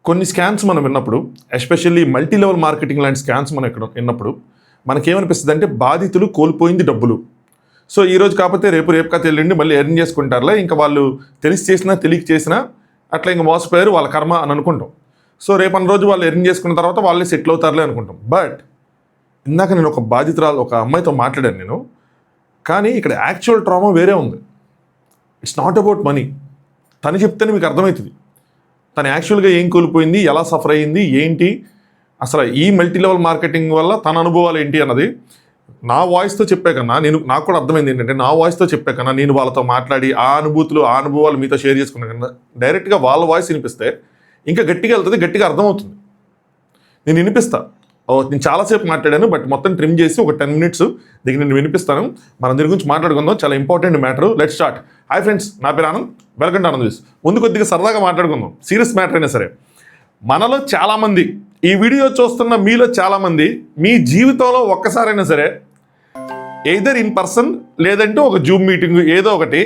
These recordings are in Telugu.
కొన్ని స్కామ్స్ మనం విన్నప్పుడు, ఎస్పెషల్లీ మల్టీ లెవెల్ మార్కెటింగ్ లాంటి స్కామ్స్ మనం ఇక్కడ విన్నప్పుడు మనకేమనిపిస్తుంది అంటే బాధితులు కోల్పోయింది డబ్బులు. సో ఈరోజు కాకపోతే రేపు కాకపోతే ఎల్లుండి మళ్ళీ ఎర్న్ చేసుకుంటారులే, ఇంకా వాళ్ళు తెలిసి చేసినా తెలియక చేసినా అట్లా ఇంకా మోసపోయారు, వాళ్ళ కర్మ అని అనుకుంటాం. సో రేపన్న రోజు వాళ్ళు ఎర్న్ చేసుకున్న తర్వాత వాళ్ళే సెటిల్ అవుతారులే అనుకుంటాం. బట్ ఇందాక నేను ఒక బాధితురాలు ఒక అమ్మాయితో మాట్లాడాను నేను, కానీ ఇక్కడ యాక్చువల్ ట్రామా వేరే ఉంది. It's not about money. తను చెప్తేనే మీకు అర్థమవుతుంది తను యాక్చువల్గా ఏం కోల్పోయింది, ఎలా సఫర్ అయ్యింది, ఏంటి అసలు ఈ మల్టీ లెవెల్ మార్కెటింగ్ వల్ల తన అనుభవాలు ఏంటి అన్నది నా వాయిస్తో చెప్పే కన్నా, నాకు కూడా అర్థమైంది ఏంటంటే నా వాయిస్తో చెప్పే కన్నా నేను వాళ్ళతో మాట్లాడి ఆ అనుభవాలు మీతో షేర్ చేసుకున్నా కన్నా డైరెక్ట్గా వాళ్ళ వాయిస్ వినిపిస్తే ఇంకా గట్టిగా వెళ్తుంది, గట్టిగా అర్థమవుతుంది. నేను వినిపిస్తా. నేను చాలాసేపు మాట్లాడాను, బట్ మొత్తం ట్రిమ్ చేసి ఒక 10 minutes దీనికి నేను వినిపిస్తాను. మనం దీని గురించి మాట్లాడుకుందాం. చాలా important matter. Let's start. Hi friends, నా పేరు Anand. Welcome to Anand news. ముందు కొద్దిగా సరదాగా మాట్లాడుకుందాం. సీరియస్ మ్యాటర్ అయినా సరే, మనలో చాలామంది, ఈ వీడియో చూస్తున్న మీలో చాలామంది మీ జీవితంలో ఒక్కసారైనా సరే ఎయిదర్ ఇన్ పర్సన్ లేదంటే ఒక జూమ్ మీటింగ్ ఏదో ఒకటి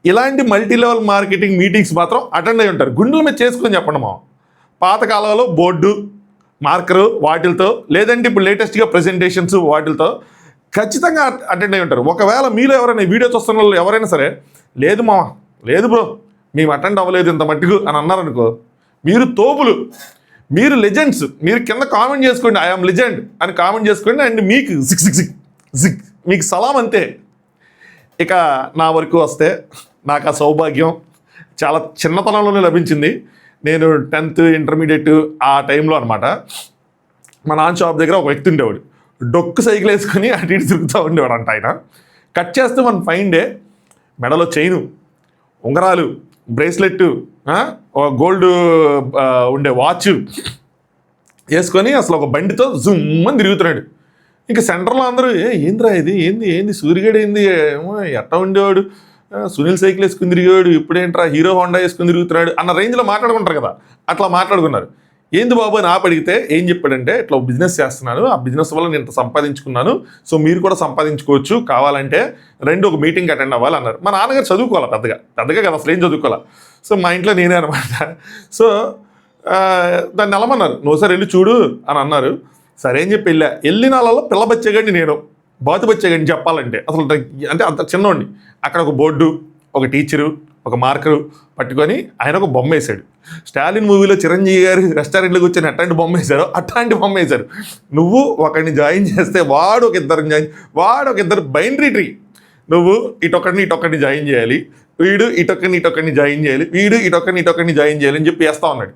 ఇలాంటి మల్టీ లెవెల్ మార్కెటింగ్ మీటింగ్స్ మాత్రం అటెండ్ అయి ఉంటారు. గుండెల మీద చేసుకొని చెప్పండి. మా పాతకాలంలో బోర్డు మార్కరు వాటిలతో, లేదంటే ఇప్పుడు లేటెస్ట్గా ప్రెజెంటేషన్స్ వాటిలతో ఖచ్చితంగా అటెండ్ అయి ఉంటారు. ఒకవేళ మీలో ఎవరైనా వీడియో చూస్తున్న వాళ్ళు ఎవరైనా సరే లేదు బ్రో మేము అటెండ్ అవ్వలేదు ఇంత మట్టుకు అని అన్నారనుకో, మీరు తోపులు, మీరు లెజెండ్స్. మీరు కింద కామెంట్ చేసుకోండి, ఐఆమ్ లెజెండ్ అని కామెంట్ చేసుకోండి, అండ్ మీకు జిక్ మీకు సలాం అంతే. ఇక నా వరకు వస్తే నాకు ఆ సౌభాగ్యం చాలా చిన్నతనంలోనే లభించింది. నేను 10th ఇంటర్మీడియట్ ఆ టైంలో అనమాట. మా నాన్న షాప్ దగ్గర ఒక వ్యక్తి ఉండేవాడు. డొక్కు సైకిల్ వేసుకొని అటు ఇటు తిరుగుతూ ఉండేవాడు అంట. ఆయన కట్ చేస్తే మనం ఫైన్ డే మెడలో చైను, ఉంగరాలు, బ్రేస్లెట్, గోల్డ్ ఉండే వాచ్ వేసుకొని అసలు ఒక బండితో జుమ్మని తిరుగుతున్నాడు. ఇంకా సెంటర్లో అందరూ ఏంద్రా ఇది, ఏంది సూర్యగడ ఏంది, ఎట్ట ఉండేవాడు, సునీల్ సైకిల్ వేసుకుని తిరిగేవాడు, ఇప్పుడేంట్రా హీరో హోండా వేసుకుని తిరుగుతున్నాడు అన్న రేంజ్లో మాట్లాడుకుంటారు కదా. అట్లా మాట్లాడుకున్నారు. ఏంది బాబు అని అడిగితే ఏం చెప్పాడంటే, ఇట్లా బిజినెస్ చేస్తున్నాను, ఆ బిజినెస్ వల్ల నేను ఇంత సంపాదించుకున్నాను, సో మీరు కూడా సంపాదించుకోవచ్చు, కావాలంటే ఒక మీటింగ్ అటెండ్ అవ్వాలి అన్నారు. మా నాన్నగారు చదువుకోవాలి పెద్దగా కదా, అసలు ఏం చదువుకోవాలి. సో మా ఇంట్లో నేనే అనమాట. సో దాన్ని వెళ్ళమన్నారు, నువ్వు సార్ వెళ్ళి చూడు అని అన్నారు. సరే అని చెప్పి వెళ్ళిన వాళ్ళలో పిల్ల బచ్చేగండి, నేను బాతు బచ్చేగండి చెప్పాలంటే. అసలు అంటే అంత చిన్నోడిని. అక్కడ ఒక బోర్డు, ఒక టీచరు, ఒక మార్కరు పట్టుకొని ఆయన ఒక బొమ్మ వేశాడు. స్టాలిన్ మూవీలో చిరంజీవి గారు రెస్టారెంట్లో కూర్చొని అట్లాంటి బొమ్మ వేశారు, అట్లాంటి బొమ్మ వేశారు. నువ్వు ఒకరిని జాయిన్ చేస్తే వాడు ఒక ఇద్దరు బైనరీ ట్రీ. నువ్వు ఇటొక్కడిని జాయిన్ చేయాలి, వీడు ఇటొక్కడిని జాయిన్ చేయాలి, వీడు ఇటొక్కడిని జాయిన్ చేయాలి అని చెప్పి వేస్తా ఉన్నాడు.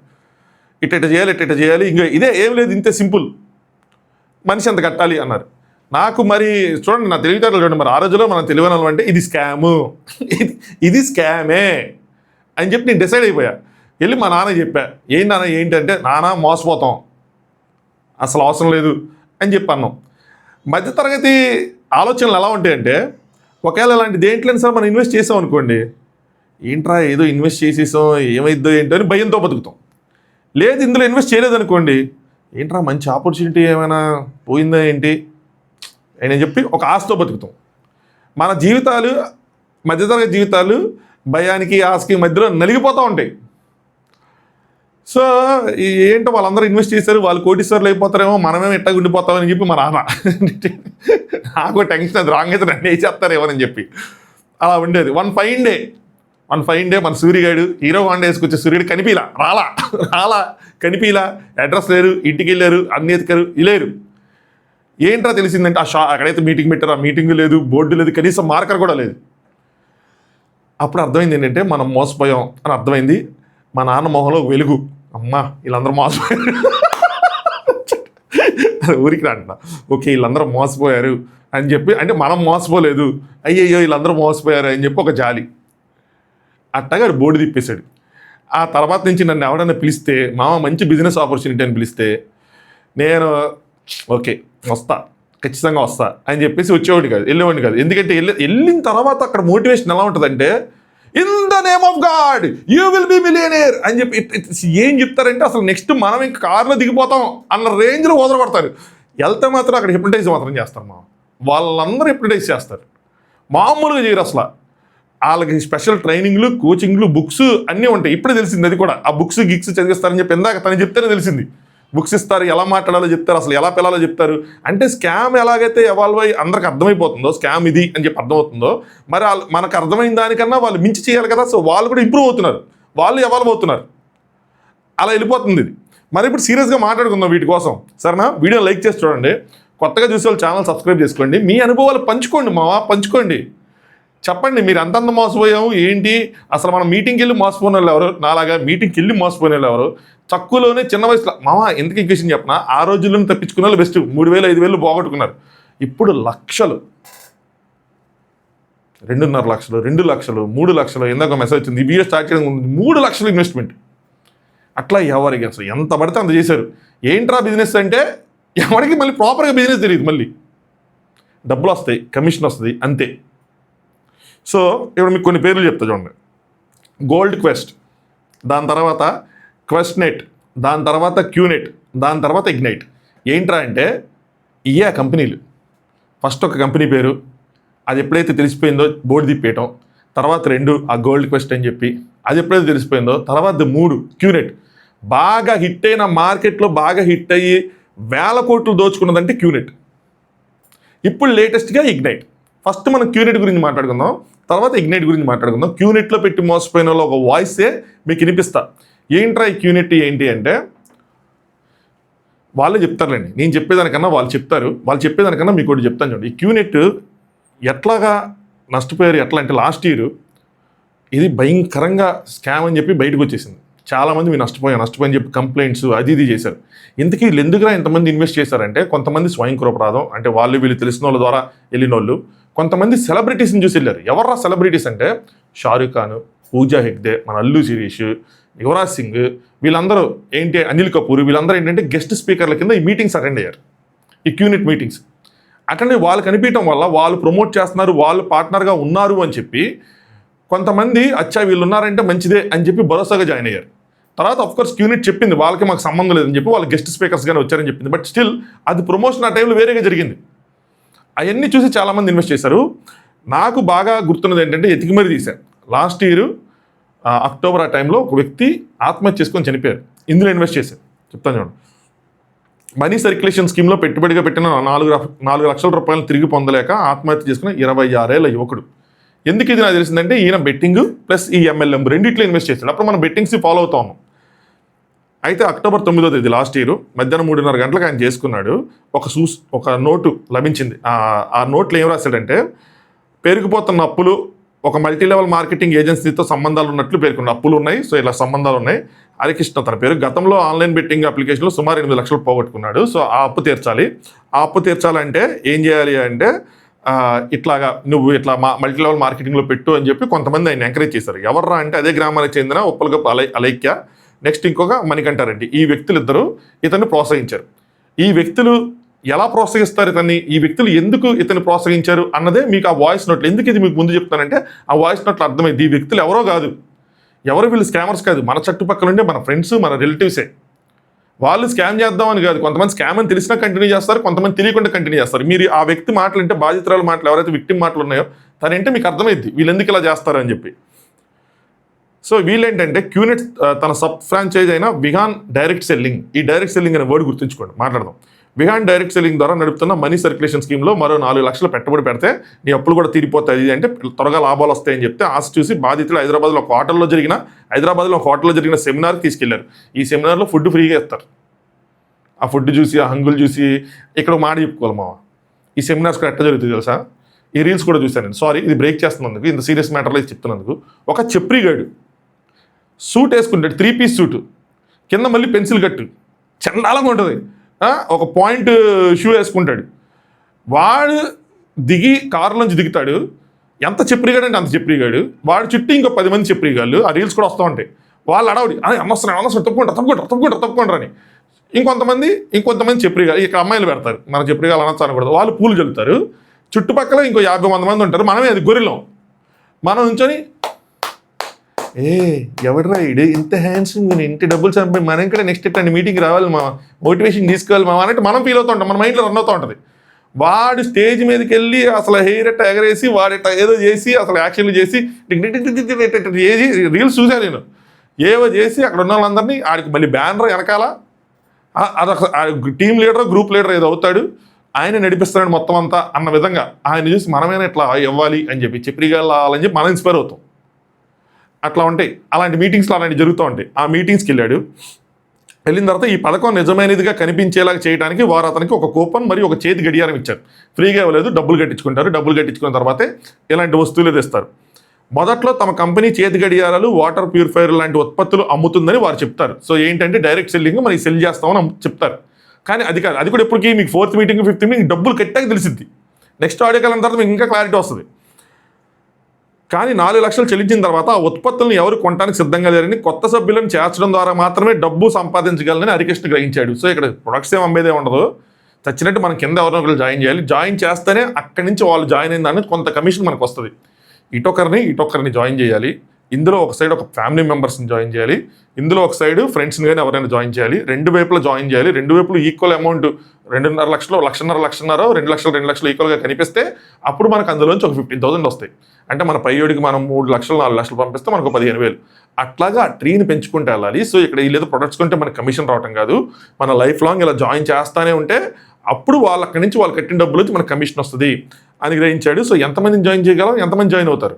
ఇట్ట చేయాలి. ఇంకా ఇదే ఏం లేదు, ఇంతే సింపుల్. మనిషి అంత కట్టాలి అన్నారు. నాకు మరి చూడండి, నా తెలివితేటలు చూడండి. మరి ఆ రోజులో మనం తెలియని అంటే ఇది స్కాము, ఇది స్కామే అని చెప్పి నేను డిసైడ్ అయిపోయా. వెళ్ళి మా నాన్న చెప్పా, ఏంటంటే నాన్న మోసపోతాం, అసలు అవసరం లేదు అని చెప్పి అన్నాం. మధ్యతరగతి ఆలోచనలు ఎలా ఉంటాయంటే, ఒకవేళ ఇలాంటి దేంట్లో సార్ మనం ఇన్వెస్ట్ చేసాం అనుకోండి, ఏంట్రా ఏదో ఇన్వెస్ట్ చేసేసాం ఏమైద్దో ఏంటో అని భయంతో బతుకుతాం. లేదు ఇందులో ఇన్వెస్ట్ చేయలేదనుకోండి, ఏంట్రా మంచి ఆపర్చునిటీ ఏమైనా పోయిందా ఏంటి అని చెప్పి ఒక ఆశతో బతుకుతాం. మన జీవితాలు, మధ్యతరగతి జీవితాలు భయానికి ఆశకి మధ్యలో నలిగిపోతూ ఉంటాయి. సో ఏంటో వాళ్ళందరూ ఇన్వెస్ట్ చేశారు, వాళ్ళు కోటీశ్వర్లు అయిపోతారేమో, మనమేమో ఎట్టగా ఉండిపోతామని చెప్పి మా నాన్న నాకు టెన్షన్, అది రాంగ్ అయితే నన్ను వేసేస్తారేమో అని చెప్పి అలా ఉండేది. వన్ ఫైన్ డే మన సూర్యగాడు హీరో హోండా వేసుకొచ్చే సూర్యుడు రాలా కనిపిలా, అడ్రస్ లేరు, ఇంటికి వెళ్ళారు, అన్ని ఎతికారు, లేరు. ఏంట్రా తెలిసిందంటే అక్కడైతే మీటింగ్ పెట్టారు, ఆ మీటింగ్ లేదు, బోర్డు లేదు, కనీసం మార్కర్ కూడా లేదు. అప్పుడు అర్థమైంది ఏంటంటే మనం మోసపోయాం అని అర్థమైంది. మా నాన్న మొహంలో వెలుగు, అమ్మా వీళ్ళందరూ మోసపోయారు ఊరికి రాంట. ఓకే వీళ్ళందరూ మోసపోయారు అని చెప్పి, అంటే మనం మోసపోలేదు, అయ్యయ్యో వీళ్ళందరూ మోసపోయారు అని చెప్పి ఒక జాలి. అట్టగా బోర్డు తిప్పేశాడు. ఆ తర్వాత నుంచి నన్ను ఎవరైనా పిలిస్తే, మామ మంచి బిజినెస్ ఆపర్చునిటీ అని పిలిస్తే నేను ఓకే ఖచ్చితంగా వస్తా అని చెప్పేసి వెళ్ళేవాడిని కాదు. ఎందుకంటే వెళ్ళిన తర్వాత అక్కడ మోటివేషన్ ఎలా ఉంటుందంటే, in the name of God you will be millionaire అని చెప్పి ఏం చెప్తారంటే, అసలు నెక్స్ట్ మనం ఇంకా కార్లో దిగిపోతాం అన్న రేంజ్లో వదలగొడతారు. వెళ్తే మాత్రం అక్కడ హిప్నటైజ్ మాత్రం చేస్తారు. వాళ్ళందరూ హిప్నటైజ్ చేస్తారు, మామూలుగా చేయరు అసలు. వాళ్ళకి స్పెషల్ ట్రైనింగ్లు, కోచింగ్లు, బుక్స్ అన్నీ ఉంటాయి. ఇప్పుడే తెలిసింది అది కూడా. ఆ బుక్స్ గిక్స్ చదివిస్తారని చెప్పి ఇందాక తను చెప్తేనే తెలిసింది. బుక్స్ ఇస్తారు, ఎలా మాట్లాడాలో చెప్తారు, అసలు ఎలా పిల్లాలో చెప్తారు. అంటే స్కామ్ ఎలాగైతే ఎవాల్వ్ అయ్యి అందరికి అర్థమైపోతుందో స్కామ్ ఇది అని చెప్పి అర్థమవుతుందో, మరి మనకు అర్థమైన దానికన్నా వాళ్ళు మించి చేయాలి కదా. సో వాళ్ళు కూడా ఇంప్రూవ్ అవుతున్నారు, వాళ్ళు ఎవాల్వ్ అవుతున్నారు, అలా వెళ్ళిపోతుంది ఇది. మరి ఇప్పుడు సీరియస్గా మాట్లాడుకుందాం వీటి కోసం, సరేనా? వీడియో లైక్ చేసి చూడండి, కొత్తగా చూసే వాళ్ళు ఛానల్ సబ్స్క్రైబ్ చేసుకోండి, మీ అనుభవాలు పంచుకోండి, పంచుకోండి, చెప్పండి మీరు అంతంత మోసపోయాము ఏంటి, అసలు మనం మీటింగ్కి వెళ్ళి మోసపోయిన వాళ్ళు ఎవరు, నాలాగా మీటింగ్కి వెళ్ళి మోసపోయిన వాళ్ళు ఎవరు, తక్కువలోనే చిన్న వయసులో ఎందుకు ఇంకేషన్ చెప్పిన, ఆ రోజుల్లోనే తప్పించుకున్న వాళ్ళు బెస్ట్. 3,000 5,000 పోగొట్టుకున్నారు. ఇప్పుడు లక్షలు, 2.5 లక్షలు, 2 లక్షలు, 3 లక్షలు. ఇందాక మెసేజ్ వచ్చింది, ఈ వీడియో స్టార్ట్ చేయడం 3 లక్షలు ఇన్వెస్ట్మెంట్. అట్లా ఎవరికి అసలు ఎంత పడితే అంత చేశారు. ఏంట్రా బిజినెస్ అంటే ఎవరికి మళ్ళీ ప్రాపర్గా బిజినెస్ తెలియదు. మళ్ళీ డబ్బులు వస్తాయి, కమిషన్ వస్తుంది, అంతే. సో ఇప్పుడు మీకు కొన్ని పేర్లు చెప్తా చూడండి. గోల్డ్ క్వెస్ట్, దాని తర్వాత క్వెస్ట్ నెట్, దాని తర్వాత క్యూనెట్, దాని తర్వాత ఇగ్నైట్. ఏంట్రా అంటే ఇయే కంపెనీలు. ఫస్ట్ ఒక కంపెనీ పేరు, అది ఎప్పుడైతే తెలిసిపోయిందో బోర్డు తిప్పేయటం, తర్వాత 2 ఆ గోల్డ్ క్వెస్ట్ అని చెప్పి అది ఎప్పుడైతే తెలిసిపోయిందో, తర్వాత 3 క్యూనెట్. బాగా హిట్ అయిన మార్కెట్లో బాగా హిట్ అయ్యి 1,000 కోట్లు దోచుకున్నదంటే క్యూనెట్. ఇప్పుడు లేటెస్ట్గా ఇగ్నైట్. ఫస్ట్ మనం క్యూనెట్ గురించి మాట్లాడుకుందాం, తర్వాత ఇగ్నైట్ గురించి మాట్లాడుకుందాం. క్యూనెట్లో పెట్టి మోసపోయిన వాళ్ళు ఒక వాయిసే మీకు వినిపిస్తా. ఏంట్రా ఈ క్యూనెట్ ఏంటి అంటే వాళ్ళే చెప్తారులేండి, నేను చెప్పేదానికన్నా వాళ్ళు చెప్తారు. వాళ్ళు చెప్పేదానికన్నా మీకు ఒకటి చెప్తాను చూడండి. ఈ క్యూనెట్ ఎట్లాగా నష్టపోయారు, ఎట్లా అంటే లాస్ట్ ఇయర్ ఇది భయంకరంగా స్కామ్ అని చెప్పి బయటకు వచ్చేసింది. చాలామంది మీరు నష్టపోయని చెప్పి కంప్లైంట్స్ అది ఇది చేశారు. ఇంతకీ వీళ్ళు ఎందుకురా ఇంతమంది ఇన్వెస్ట్ చేశారంటే, కొంతమంది స్వయంకృపరాధం అంటే వాళ్ళు వీళ్ళు తెలిసిన వాళ్ళ ద్వారా వెళ్ళిన వాళ్ళు, కొంతమంది సెలబ్రిటీస్ని చూసి వెళ్ళారు. ఎవర్రా సెలబ్రిటీస్ అంటే షారుఖ్ ఖాన్, పూజా హెగ్డే, మన అల్లు శిరీష్, యువరాజ్ సింగ్, వీళ్ళందరూ ఏంటి, అనిల్ కపూర్, వీళ్ళందరూ ఏంటంటే గెస్ట్ స్పీకర్ల కింద ఈ మీటింగ్స్ అటెండ్ అయ్యారు. ఈ క్యూనెట్ మీటింగ్స్ అటెండ్ వాళ్ళు కనిపించడం వల్ల వాళ్ళు ప్రమోట్ చేస్తున్నారు, వాళ్ళు పార్ట్నర్గా ఉన్నారు అని చెప్పి కొంతమంది అచ్చా వీళ్ళు ఉన్నారంటే మంచిదే అని చెప్పి భరోసాగా జాయిన్ అయ్యారు. తర్వాత ఆఫ్కోర్స్ క్యూనెట్ చెప్పింది వాళ్ళకి మాకు సంబంధం లేదని చెప్పి, వాళ్ళు గెస్ట్ స్పీకర్స్గానే వచ్చారని చెప్పింది. బట్ స్టిల్ అది ప్రమోషన్ ఆ టైంలో వేరేగా జరిగింది. అవన్నీ చూసి చాలామంది ఇన్వెస్ట్ చేశారు. నాకు బాగా గుర్తున్నది ఏంటంటే ఎతికి మరీ తీశారు. లాస్ట్ ఇయర్ అక్టోబర్ ఆ టైంలో ఒక వ్యక్తి ఆత్మహత్య చేసుకొని చనిపోయారు. ఇందులో ఇన్వెస్ట్ చేశారు. చెప్తాను చూడండి. మనీ సర్క్యులేషన్ స్కీమ్లో పెట్టుబడిగా పెట్టిన 4 లక్షల రూపాయలు తిరిగి పొందలేక ఆత్మహత్య చేసుకున్న 26 ఏళ్ల యువకుడు. ఎందుకు ఇది నాకు తెలిసిందంటే ఈయన బెట్టింగ్ ప్లస్ ఈ MLM రెండిట్లో ఇన్వెస్ట్ చేశాడు. అప్పుడు మనం బెట్టింగ్స్ ఫాలో అవుతా ఉన్నాం. అయితే అక్టోబర్ 9వ తేదీ లాస్ట్ ఇయర్ మధ్యాహ్నం 3:30 గంటలకు ఆయన చేసుకున్నాడు. ఒక నోటు లభించింది. ఆ నోట్లో ఏం రాశాడంటే, పెరిగిపోతున్న అప్పులు, ఒక మల్టీ లెవెల్ మార్కెటింగ్ ఏజెన్సీతో సంబంధాలు ఉన్నట్లు పేర్కొన్న అప్పులు ఉన్నాయి. సో ఇలా సంబంధాలు ఉన్నాయి. హరికృష్ణ తన పేరు. గతంలో ఆన్లైన్ బెట్టింగ్ అప్లికేషన్లో సుమారు 8 లక్షలు పోగొట్టుకున్నాడు. సో ఆ అప్పు తీర్చాలి. ఆ అప్పు తీర్చాలంటే ఏం చేయాలి అంటే, ఇట్లాగా నువ్వు ఇట్లా మల్టీ లెవెల్ మార్కెటింగ్లో పెట్టు అని చెప్పి కొంతమంది ఆయన ఎంకరేజ్ చేశారు. ఎవర్రా అంటే అదే గ్రామానికి చెందిన ఉప్పలగప్పు అలైక్య, నెక్స్ట్ ఇంకొక మణికంఠారెడ్డి. ఈ వ్యక్తులు ఇద్దరు ఇతన్ని ప్రోత్సహించారు. ఈ వ్యక్తులు ఎలా ప్రోత్సహిస్తారు ఇతన్ని, ఈ వ్యక్తులు ఎందుకు ఇతన్ని ప్రోత్సహించారు అన్నదే మీకు ఆ వాయిస్ నోట్లు. ఎందుకు ఇది మీకు ముందు చెప్తానంటే, ఆ వాయిస్ నోట్లు అర్థమైంది. ఈ వ్యక్తులు ఎవరో కాదు, ఎవరు వీళ్ళు స్కామర్స్ కాదు, మన చుట్టుపక్కల ఉండే మన ఫ్రెండ్స్, మన రిలేటివ్సే. వాళ్ళు స్కామ్ చేద్దామని కాదు, కొంతమంది స్కామ్ అని తెలిసినా కంటిన్యూ చేస్తారు, కొంతమంది తెలియకుండా కంటిన్యూ చేస్తారు. మీరు ఆ వ్యక్తి మాటలు అంటే, బాధితురాల మాటలు, ఎవరైతే విక్టిమ్ మాటలు ఉన్నాయో తనంటే మీకు అర్థమైద్ది వీళ్ళు ఎందుకు ఇలా చేస్తారు అని చెప్పి. సో వీళ్ళేంటంటే క్యూనెట్ తన సబ్ ఫ్రాంచైజ్ అయిన విహాన్ డైరెక్ట్ సెల్లింగ్, ఈ డైరెక్ట్ సెల్లింగ్ అనే వర్డ్ గుర్తుంచుకోండి, మాట్లాడదాం. విహాన్ డైరెక్ట్ సెల్లింగ్ ద్వారా నడుపుతున్న మనీ సర్క్యులేషన్ స్కీమ్లో మరో 4 లక్షలు పెట్టుబడి పెడితే నీ అప్పులు కూడా తీరిపోతాయి అంటే త్వరగా లాభాలు వస్తాయని చెప్తే ఆశ చూసి బాధితులు హైదరాబాద్లో ఒక హోటల్లో జరిగిన సెమినార్కి తీసుకెళ్లారు. ఈ సెమినార్లో ఫుడ్ ఫ్రీగా ఇస్తారు. ఆ ఫుడ్ చూసి, ఆ హంగులు చూసి ఇక్కడ మాట చెప్పుకోవాలి మావా. ఈ సెమినార్స్ కూడా ఎట్లా జరుగుతుంది తెలుసా? ఈ రీల్స్ కూడా చూశాను నేను. సారీ, ఇది బ్రేక్ చేస్తున్నందుకు, ఇంత సీరియస్ మ్యాటర్లో చెప్తున్నందుకు. ఒక చెప్రిగాడు సూట్ వేసుకుంటాడు, 3 పీస్ సూటు, కింద మళ్ళీ పెన్సిల్ కట్టు, చండాలంగా ఉంటుంది. ఒక పాయింట్ షూ వేసుకుంటాడు. వాడు దిగి కారులోంచి దిగుతాడు. ఎంత చెప్రిగాడు అంటే అంత చెప్రిగాడు. వాడు చుట్టూ ఇంకో 10 మంది చెప్రిగాళ్ళు. ఆ రీల్స్ కూడా వస్తూ ఉంటాయి. వాళ్ళు అడవుడి అనవసరం తప్పుకుంటారు అని. ఇంకొంతమంది చెప్రిగాలు, ఇక అమ్మాయిలు పెడతారు, మన చెప్రిగాలు అనొచ్చు అనకూడదు. వాళ్ళు పూలు చల్లుతారు. చుట్టుపక్కల ఇంకో 50 మంది ఉంటారు. మనమే అది గొర్రెలం. మనం నుంచొని ఎవడరా ఇడు ఇంత హ్యాండ్సమ్, ఇంటి డబ్బులు చంపి మనం కూడా నెక్స్ట్ ఇట్లాంటి మీటింగ్ రావాలి, మా మోటివేషన్ తీసుకోవాలి మా అన్నట్టు మనం ఫీల్ అవుతూ ఉంటాం. మన మైండ్లో రన్ అవుతూ ఉంటుంది. వాడు స్టేజ్ మీదకి వెళ్ళి అసలు హెయిర్ ఎట్ట ఎగరేసి వాడెట్ట ఏదో చేసి అసలు యాక్షన్లు చేసి చేసి రీల్స్ చూశాను నేను. ఏవో చేసి అక్కడ ఉన్న వాళ్ళందరినీ ఆడికి మళ్ళీ బ్యానర్ వెనకాల అదొక టీం లీడర్ గ్రూప్ లీడర్ ఏదో అవుతాడు, ఆయన నడిపిస్తున్నాడు మొత్తం అంతా అన్న విధంగా ఆయన చూసి మనమైనా ఇట్లా ఇవ్వాలి అని చెప్పి రావాలని చెప్పి మనం ఇన్స్పైర్ అవుతాం. అట్లా ఉంటాయి అలాంటి మీటింగ్స్లో అలాంటి జరుగుతూ ఉంటాయి. ఆ మీటింగ్స్కి వెళ్ళిన తర్వాత ఈ పథకం నిజమైనదిగా కనిపించేలాగా చేయడానికి వారు అతనికి ఒక కూపన్ మరియు ఒక చేతి గడియారం ఇచ్చారు. ఫ్రీగా ఇవ్వలేదు, డబ్బులు కట్టించుకుంటారు. డబ్బులు కట్టించుకున్న తర్వాతే ఇలాంటి వస్తువులు తెస్తారు. మొదట్లో తమ కంపెనీ చేతి గడియారాలు వాటర్ ప్యూరిఫైయర్ లాంటి ఉత్పత్తులు అమ్ముతుందని వారు చెప్తారు. సో ఏంటంటే డైరెక్ట్ సెల్లింగ్ మనకి సెల్ చేస్తామని చెప్తారు. కానీ అది కాదు. అది కూడా ఎప్పటికీ మీకు 4th మీటింగ్ 5th మీటింగ్ డబ్బులు కట్టాక తెలిసింది. నెక్స్ట్ ఆడియో కాలం తర్వాత మీకు ఇంకా క్లారిటీ వస్తుంది. కానీ 4 లక్షలు చెల్లించిన తర్వాత ఆ ఉత్పత్తులను ఎవరు కొనడానికి సిద్ధంగా లేరని, కొత్త సభ్యులను చేర్చడం ద్వారా మాత్రమే డబ్బు సంపాదించగలనని హరికృష్ణ గ్రహించాడు. సో ఇక్కడ ప్రొడక్ట్స్ ఏం అమ్మేదే ఉండదు, చచ్చినట్టు మనం కింద ఎవరినో ఒకరు జాయిన్ చేయాలి. జాయిన్ చేస్తేనే అక్కడి నుంచి వాళ్ళు జాయిన్ అయిన దాన్ని కొంత కమిషన్ మనకు వస్తుంది. ఇటొకరిని జాయిన్ చేయాలి. ఇందులో ఒక సైడ్ ఒక ఫ్యామిలీ మెంబర్స్ని జాయిన్ చేయాలి, ఇందులో ఒక సైడ్ ఫ్రెండ్స్ని కానీ ఎవరైనా జాయిన్ చేయాలి. 2 వైపులా జాయిన్ చేయాలి. 2 వైపులు ఈక్వల్ అమౌంట్ 2.5 లక్షలు 1.5 లక్షలు ఈక్వల్గా కనిపిస్తే అప్పుడు మనకు అందులోంచి ఒక 15,000 వస్తాయి. అంటే మన పైయోడికి మనం 3 లక్షలు 4 లక్షలు పంపిస్తే మనకు 15,000. అట్లాగా ఆ ట్రీని పెంచుకుంటూ వెళ్ళాలి. సో ఇక్కడ లేదు ప్రొడక్ట్స్ కొంటే మనకు కమిషన్ రావటం కాదు, మన లైఫ్ లాంగ్ ఇలా జాయిన్ చేస్తానే ఉంటే అప్పుడు వాళ్ళు అక్కడి నుంచి వాళ్ళు కట్టిన డబ్బులు నుంచి మనకు కమిషన్ వస్తుంది అని గ్రహించాడు. సో ఎంతమందిని జాయిన్ చేయగలం, ఎంతమంది జాయిన్ అవుతారు,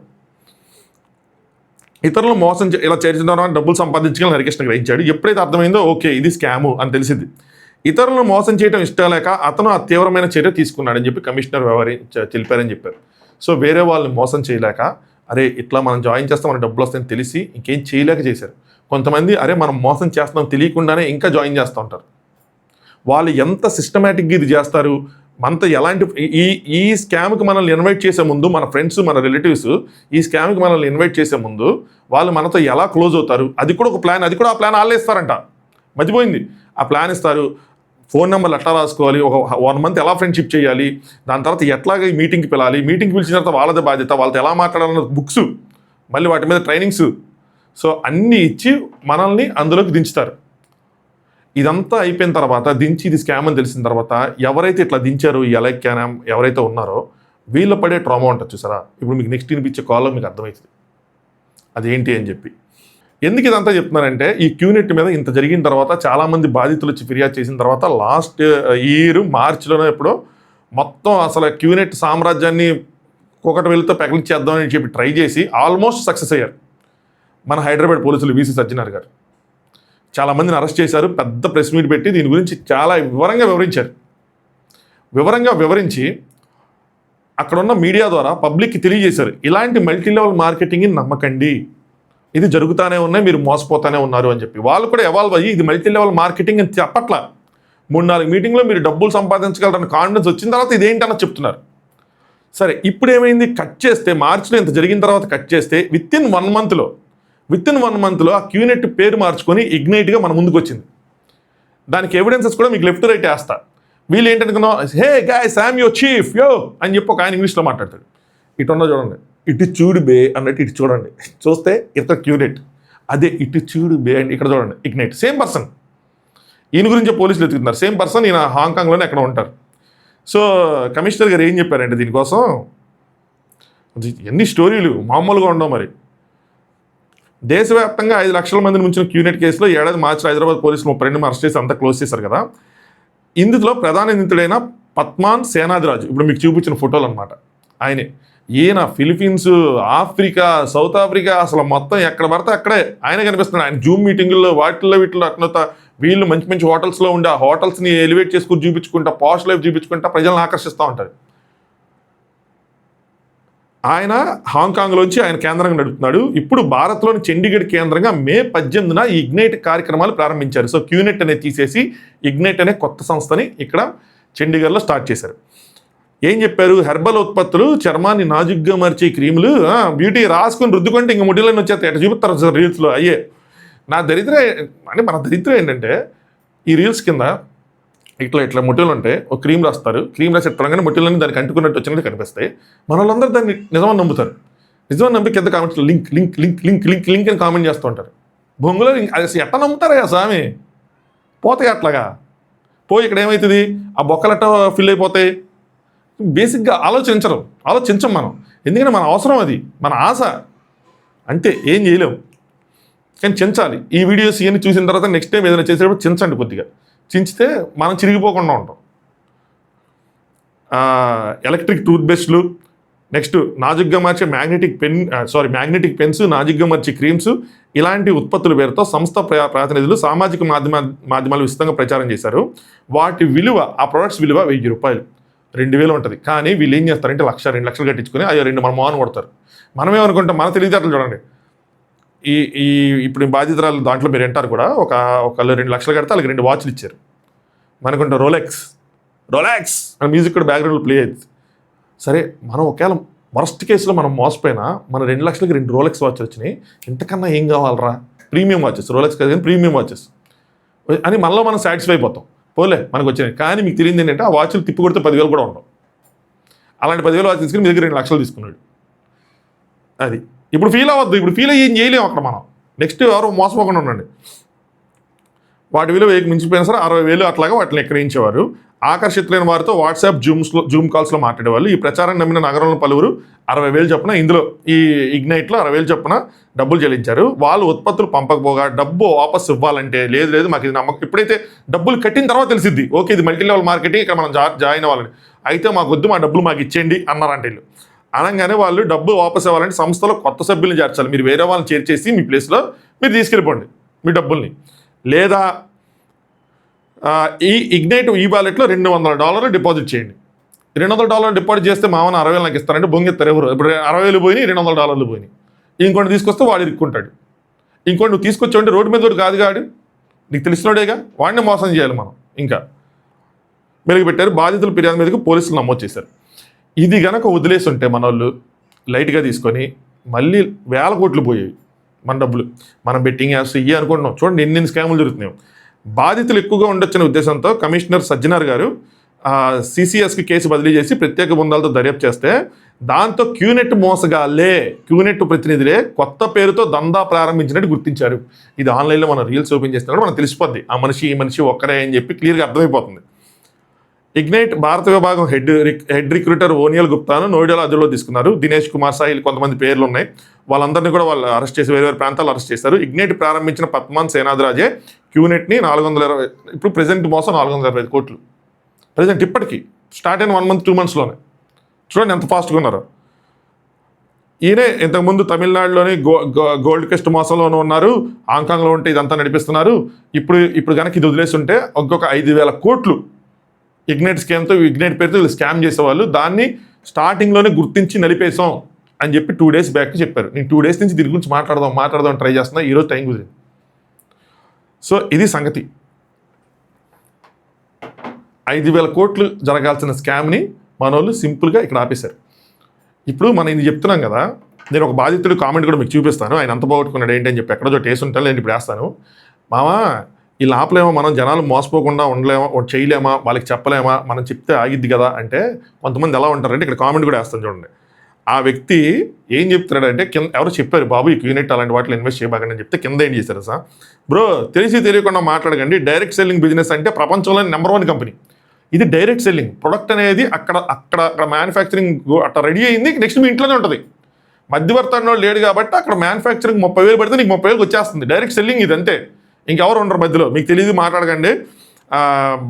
ఇతరులు మోసం ఇలా చేసిన ద్వారా డబ్బులు సంపాదించగలని హరికృష్ణ గ్రహించాడు. ఎప్పుడైతే అర్థమైందో ఓకే ఇది స్కాము అని తెలిసింది. ఇతరులను మోసం చేయడం ఇష్టం లేక అతను ఆ తీవ్రమైన చర్య తీసుకున్నాడని చెప్పి కమిషనర్ తెలిపారని చెప్పారు. సో వేరే వాళ్ళని మోసం చేయలేక అరే ఇట్లా మనం జాయిన్ చేస్తాం మన డబ్బులు వస్తాయని తెలిసి ఇంకేం చేయలేక చేశారు. కొంతమంది అరే మనం మోసం చేస్తున్నాం తెలియకుండానే ఇంకా జాయిన్ చేస్తూ ఉంటారు. వాళ్ళు ఎంత సిస్టమేటిక్గా ఇది చేస్తారు, మనతో ఎలాంటి ఈ స్కామ్కి మనల్ని ఇన్వైట్ చేసే ముందు మన ఫ్రెండ్స్ మన రిలేటివ్స్ ఈ స్కామ్కి మనల్ని ఇన్వైట్ చేసే ముందు వాళ్ళు మనతో ఎలా క్లోజ్ అవుతారు అది కూడా ఒక ప్లాన్, అది కూడా ఆ ప్లాన్ వాళ్ళే ఇస్తారంట. మర్చిపోయింది. ఆ ప్లాన్ ఇస్తారు, ఫోన్ నెంబర్లు ఎట్లా రాసుకోవాలి, ఒక 1 మంత్ ఎలా ఫ్రెండ్షిప్ చేయాలి, దాని తర్వాత ఎట్లాగ ఈ మీటింగ్కి పిలాలి, మీటింగ్కి పిలిచిన తర్వాత వాళ్ళదే బాధ్యత, వాళ్ళతో ఎలా మాట్లాడాలన్న బుక్స్, మళ్ళీ వాటి మీద ట్రైనింగ్స్, సో అన్నీ ఇచ్చి మనల్ని అందులోకి దించుతారు. ఇదంతా అయిపోయిన తర్వాత దించి ఇది స్కామ్ అని తెలిసిన తర్వాత ఎవరైతే ఇట్లా దించారో ఈ ఎలక్యానం ఎవరైతే ఉన్నారో వీళ్ళు పడే ట్రామా ఉంటుంది చూసారా. ఇప్పుడు మీకు నెక్స్ట్ వినిపించే కాల్లో మీకు అర్థమవుతుంది అదేంటి అని చెప్పి. ఎందుకు ఇదంతా చెప్తున్నానంటే ఈ క్యూనెట్ మీద ఇంత జరిగిన తర్వాత చాలామంది బాధితులు వచ్చి ఫిర్యాదు చేసిన తర్వాత లాస్ట్ ఇయర్ మార్చిలోనే ఎప్పుడో మొత్తం అసలు క్యూనెట్ సామ్రాజ్యాన్ని ఒకటి వెళ్తే పెకలించేద్దామని చెప్పి ట్రై చేసి ఆల్మోస్ట్ సక్సెస్ అయ్యారు మన హైదరాబాద్ పోలీసులు వీసీ సజ్జనార్ గారు. చాలామందిని అరెస్ట్ చేశారు, పెద్ద ప్రెస్ మీట్ పెట్టి దీని గురించి చాలా వివరంగా వివరించారు. వివరించి అక్కడ ఉన్న మీడియా ద్వారా పబ్లిక్కి తెలియజేశారు ఇలాంటి మల్టీ లెవెల్ మార్కెటింగ్ని నమ్మకండి, ఇది జరుగుతూనే ఉన్నాయి, మీరు మోసపోతూనే ఉన్నారు అని చెప్పి. వాళ్ళు కూడా ఎవాల్వ్ అయ్యి ఇది మల్టీ లెవెల్ మార్కెటింగ్ అని చెప్పట్ల 3-4 మీటింగ్లో మీరు డబ్బులు సంపాదించగలరని కాన్ఫిడెన్స్ వచ్చిన తర్వాత ఇదేంటన్నా చెప్తున్నారు. సరే ఇప్పుడు ఏమైంది, కట్ చేస్తే మార్చిలో ఇంత జరిగిన తర్వాత కట్ చేస్తే విత్ ఇన్ 1 మంత్లో ఆ క్యూనెట్ పేరు మార్చుకొని ఇగ్నైట్గా మన ముందుకు వచ్చింది. దానికి ఎవిడెన్సెస్ కూడా మీకు లెఫ్ట్ రైట్ వేస్తా. వీళ్ళు ఏంటనుకున్నాం, hey guys I am your chief yo అని చెప్పి ఒక ఆయన ఇంగ్లీష్లో మాట్లాడతాడు. ఇటు ఉన్న చూడండి, ఇటు చూడు బే అన్నట్టు ఇటు చూడండి, చూస్తే ఇతర క్యూనెట్ అదే ఇటు చూడు బే అండి, ఇక్కడ చూడండి ఇగ్నైట్ సేమ్ పర్సన్. ఈయన గురించి పోలీసులు ఎత్తుకుతున్నారు, సేమ్ పర్సన్. ఈయన హాంకాంగ్లోనే ఎక్కడ ఉంటారు. సో కమిషనర్ గారు ఏం చెప్పారంటే దీనికోసం ఎన్ని స్టోరీలు మామూలుగా ఉండవు. మరి దేశవ్యాప్తంగా 5 లక్షల మందిని ముంచిన క్యూనెట్ కేసులో ఏడాది మార్చిలో హైదరాబాద్ పోలీసులు 32 అరెస్ట్ చేసి అంతా క్లోజ్ చేశారు కదా. ఇందులో ప్రధాన నిందితుడైన పద్మాన్ సేనాదిరాజు, ఇప్పుడు మీకు చూపించిన ఫోటోలు అనమాట ఆయనే. ఈయన ఫిలిపీన్స్, ఆఫ్రికా, సౌత్ ఆఫ్రికా, అసలు మొత్తం ఎక్కడ పడితే అక్కడే ఆయన కనిపిస్తున్నాడు. ఆయన జూమ్ మీటింగుల్లో వీటిలో అట్లా వీళ్ళు మంచి మంచి హోటల్స్లో ఉండి ఆ హోటల్స్ని ఎలివేట్ చేసుకుని చూపించుకుంటా, పాష్ లైఫ్ చూపించుకుంటా ప్రజలను ఆకర్షిస్తూ ఉంటారు. ఆయన హాంకాంగ్లోంచి ఆయన కేంద్రంగా నడుపుతున్నాడు. ఇప్పుడు భారత్లోని చండీగఢ్ కేంద్రంగా మే 18న ఈ ఇగ్నైట్ కార్యక్రమాలు ప్రారంభించారు. సో క్యూనెట్ అనేది తీసేసి ఇగ్నైట్ అనే కొత్త సంస్థని ఇక్కడ చండీగఢ్లో స్టార్ట్ చేశారు. ఏం చెప్పారు, హెర్బల్ ఉత్పత్తులు, చర్మాన్ని నాజుగ్గా మార్చే క్రీములు, బ్యూటీ రాసుకొని రుద్దుకుంటే ఇంక ముడిలోని వచ్చేస్తాయి ఎట్లా చూపిస్తారు సార్ రీల్స్లో. అయ్యే మన దరిద్రం ఏంటంటే ఈ రీల్స్ కింద ఇట్లా ముట్టెలు ఉంటాయి, ఒక క్రీమ్ రాస్తారు, క్రీమ్ రాసి ఎట్టగానే ముట్టెలన్నీ దానికి అంటుకున్నట్టు వచ్చినట్టు కనిపిస్తాయి. మన వాళ్ళందరూ దాన్ని నిజమని నమ్ముతారు. నిజమని నమ్మి కింద కామెంట్స్లో link link link link link link అని కామెంట్ చేస్తూ ఉంటారు. బొంగులో అది ఎట్లా నమ్ముతారా స్వామి, పోతాయి అట్లాగా పోయి ఇక్కడ ఏమవుతుంది, ఆ బొక్కలు ఎట్ట ఫిల్ అయిపోతాయి, బేసిక్గా ఆలోచించం మనం. ఎందుకంటే మన అవసరం అది, మన ఆశ, అంతే, ఏం చేయలేము. కానీ చించాలి. ఈ వీడియోస్ ఇవన్నీ చూసిన తర్వాత నెక్స్ట్ టైం ఏదైనా చేసేటప్పుడు చించండి కొద్దిగా. చించితే మనం చిరిగిపోకుండా ఉంటాం. ఎలక్ట్రిక్ టూత్ బ్రష్లు, నెక్స్ట్ నాజుగ్గా మార్చే మ్యాగ్నెటిక్ పెన్స్, నాజుగ్గా మార్చే క్రీమ్స్, ఇలాంటి ఉత్పత్తుల పేరుతో సంస్థ ప్రతినిధులు సామాజిక మాధ్యమాలు విస్తృతంగా ప్రచారం చేశారు. వాటి విలువ, ఆ ప్రొడక్ట్స్ విలువ 1000 రూపాయలు, 2000 ఉంటుంది. కానీ వీళ్ళు ఏం చేస్తారంటే 1,00,000, 2 లక్షలు కట్టించుకొని అయ్యో 2 మన మోహన్ కొడతారు. మనమేమనుకుంటాం, మన తెలివితేటలు చూడండి. ఇప్పుడు బాధితురాలు దాంట్లో మీరు వింటారు కూడా, ఒకళ్ళు 2 లక్షలు కడితే వాళ్ళకి 2 వాచ్లు ఇచ్చారు. మనకుంటాం రోలెక్స్ అని మ్యూజిక్ కూడా బ్యాక్గ్రౌండ్లో ప్లే అయ్యింది. సరే, మనం ఒకవేళ వరస్ట్ కేసులో మనం మోసపోయినా మన 2 లక్షలకి 2 రోలెక్స్ వాచ్ వచ్చినాయి, ఇంతకన్నా ఏం కావాలరా, ప్రీమియం వాచెస్, రోలెక్స్ కాదు కానీ ప్రీమియం వాచెస్ అని మనలో మనం సాటిస్ఫై అయిపోతాం. పోలే మనకు వచ్చినాయి. కానీ మీకు తెలియదు ఏంటంటే ఆ వాచ్లు తిప్పి కొడితే 10,000 కూడా ఉండవు. అలాంటి 10,000 వాచ్ తీసుకుని మీ దగ్గర 2 లక్షలు తీసుకున్నాడు. అది ఇప్పుడు ఫీల్ అవ్వద్దు. ఇప్పుడు ఫీల్ అయ్యి ఏం చేయలేము అక్కడ మనం. నెక్స్ట్ ఎవరు మోసపోకుండా ఉండండి. వాటి విలువ మించిపోయినా సరే 60,000 అట్లాగా వాటిని ఎక్కిరించేవారు. ఆకర్షితులైన వారితో వాట్సాప్ జూమ్ కాల్స్లో మాట్లాడేవాళ్ళు. ఈ ప్రచారం నమ్మిన నగరంలో పలువురు 60,000 చొప్పున, ఇందులో ఈ ఇగ్నైట్లో 60,000 చొప్పున డబ్బులు చెల్లించారు. వాళ్ళు ఉత్పత్తులు పంపకపోగా డబ్బు వాపస్ ఇవ్వాలంటే లేదు మాకు ఇది నమ్మకం. ఎప్పుడైతే డబ్బులు కట్టిన తర్వాత తెలిసిద్ది, ఓకే ఇది మల్టీ లెవెల్ మార్కెటింగ్, ఇక్కడ మనం జాయిన్ అవ్వాలని, అయితే మాకు వద్దు, మా డబ్బులు మాకు ఇచ్చేయండి అన్నారంటే వీళ్ళు. అనగానే వాళ్ళు డబ్బు వాపస్ ఇవ్వాలంటే సంస్థలో కొత్త సభ్యులను చేర్చాలి. మీరు వేరే వాళ్ళని చేర్చేసి మీ ప్లేస్లో మీరు తీసుకెళ్ళిపోండి మీ డబ్బుల్ని. లేదా ఈ ఇగ్నైట్ ఈ వాలెట్లో $200 డిపాజిట్ చేయండి. $200 డిపాజిట్ చేస్తే మామూలు 60,000 నాకు ఇస్తారంటే బొంగెత్తారు ఎవరు. ఇప్పుడు 60,000 పోయినాయి, $200 పోయినాయి. ఇంకోటి తీసుకొస్తే వాడు ఇరుక్కుంటాడు. ఇంకోటి నువ్వు తీసుకొచ్చావంటే రోడ్డు మీద వాడు కాదు కాడు, నీకు తెలిసినోడేగా, వాడిని మోసం చేయాలి మనం. ఇంకా మెరుగుపెట్టారు. బాధితుల ఫిర్యాదు మీదకి పోలీసులు నమోదు చేశారు. ఇది గనక వదిలేసి ఉంటే మన వాళ్ళు లైట్గా తీసుకొని మళ్ళీ 1000 కోట్లు పోయేవి మన డబ్బులు. మనం బెట్టింగ్ యాప్స్ ఇవి అనుకుంటున్నాం. చూడండి ఎన్ని స్కాములు జరుగుతున్నాయి. బాధితులు ఎక్కువగా ఉండొచ్చనే ఉద్దేశంతో కమిషనర్ సజ్జనార్ గారు సిసిఎస్కి కేసు బదిలీ చేసి ప్రత్యేక బృందాలతో దర్యాప్తు చేస్తే, దాంతో క్యూనెట్ ప్రతినిధులే కొత్త పేరుతో దందా ప్రారంభించినట్టు గుర్తించారు. ఇది ఆన్లైన్లో మనం రీల్స్ ఓపెన్ చేసినప్పుడు మనకు తెలిసిపోద్ది, ఆ మనిషి ఈ మనిషి ఒక్కరే అని చెప్పి క్లియర్గా అర్థమైపోతుంది. ఇగ్నైట్ భారత విభాగం హెడ్ రిక్రూటర్ ఓనియల్ గుప్తాను నోయిడాలో అదుపులో తీసుకున్నారు. దినేష్ కుమార్ సాయి కొంతమంది పేర్లు ఉన్నాయి. వాళ్ళందరినీ కూడా వాళ్ళు అరెస్ట్ చేసి వేరే ప్రాంతాలు అరెస్ట్ చేశారు. ఇగ్నైట్ ప్రారంభించిన పద్మాన్ సేనాద్రాజే క్యూనెట్ని 420, ఇప్పుడు ప్రెజెంట్ మోసం 425 కోట్లు ప్రెజెంట్ ఇప్పటికీ. స్టార్ట్ అయిన 1 మంత్ 2 మంత్స్లోనే. చూడండి ఎంత ఫాస్ట్గా ఉన్నారో. ఈయనే ఇంతకుముందు తమిళనాడులోని గోల్డ్ కెస్ట్ మోసంలోనూ ఉన్నారు, హాంకాంగ్లో ఉంటే ఇదంతా నడిపిస్తున్నారు. ఇప్పుడు కనుక ఇది వదిలేసి ఉంటే ఇంకొక 5,000 కోట్లు ఇగ్నైట్ స్కామ్తో, ఇగ్నైట్ పేరుతో వీళ్ళు స్కామ్ చేసేవాళ్ళు. దాన్ని స్టార్టింగ్లోనే గుర్తించి నలిపేసాం అని చెప్పి 2 days బ్యాక్ చెప్పారు. నేను 2 days నుంచి దీని గురించి మాట్లాడదాం ట్రై చేస్తున్నా. ఈరోజు టైం కుదిరింది. సో ఇది సంగతి. 5,000 కోట్లు జరగాల్సిన స్కామ్ని మన వాళ్ళు సింపుల్గా ఇక్కడ ఆపేశారు. ఇప్పుడు మనం ఇది చెప్తున్నాం కదా, నేను ఒక బాధితుడు కామెంట్ కూడా మీకు చూపిస్తాను. ఆయన అంత పోగొట్టుకున్నాడు ఏంటి అని చెప్పి ఎక్కడో చోట వేసి ఉంటాను, నేను ఇప్పుడు వేస్తాను. మామా ఈ ఆపలేమా, మనం జనాలు మోసపోకుండా ఉండలేమా, చేయలేమా, వాళ్ళకి చెప్పలేమా, మనం చెప్తే ఆగిద్ది కదా అంటే కొంతమంది ఎలా ఉంటారంటే, ఇక్కడ కామెంట్ కూడా వేస్తాను చూడండి. ఆ వ్యక్తి ఏం చెప్తున్నాడంటే, కింద ఎవరు చెప్పారు బాబు ఈ యూనిట్ అలాంటి వాటిలో ఇన్వెస్ట్ చేయబాకండి అని చెప్తే కింద ఏం చేశారు సార్, బ్రో తెలియకుండా మాట్లాడకండి, డైరెక్ట్ సెల్లింగ్ బిజినెస్ అంటే ప్రపంచంలోని #1 కంపెనీ. ఇది డైరెక్ట్ సెల్లింగ్. ప్రొడక్ట్ అనేది అక్కడ మ్యానుఫ్యాక్చరింగ్ అట్లా రెడీ అయింది, నెక్స్ట్ మీ ఇంట్లోనే ఉంటుంది. మధ్యవర్తి అన్నోడు లేడు కాబట్టి అక్కడ మ్యానుఫ్యాక్చరింగ్ 30,000 పడితే నీకు 30,000 వచ్చేస్తుంది. డైరెక్ట్ సెల్లింగ్ ఇది అంతే, ఇంకెవరు ఉండరు మధ్యలో. మీకు తెలియదు మాట్లాడకండి.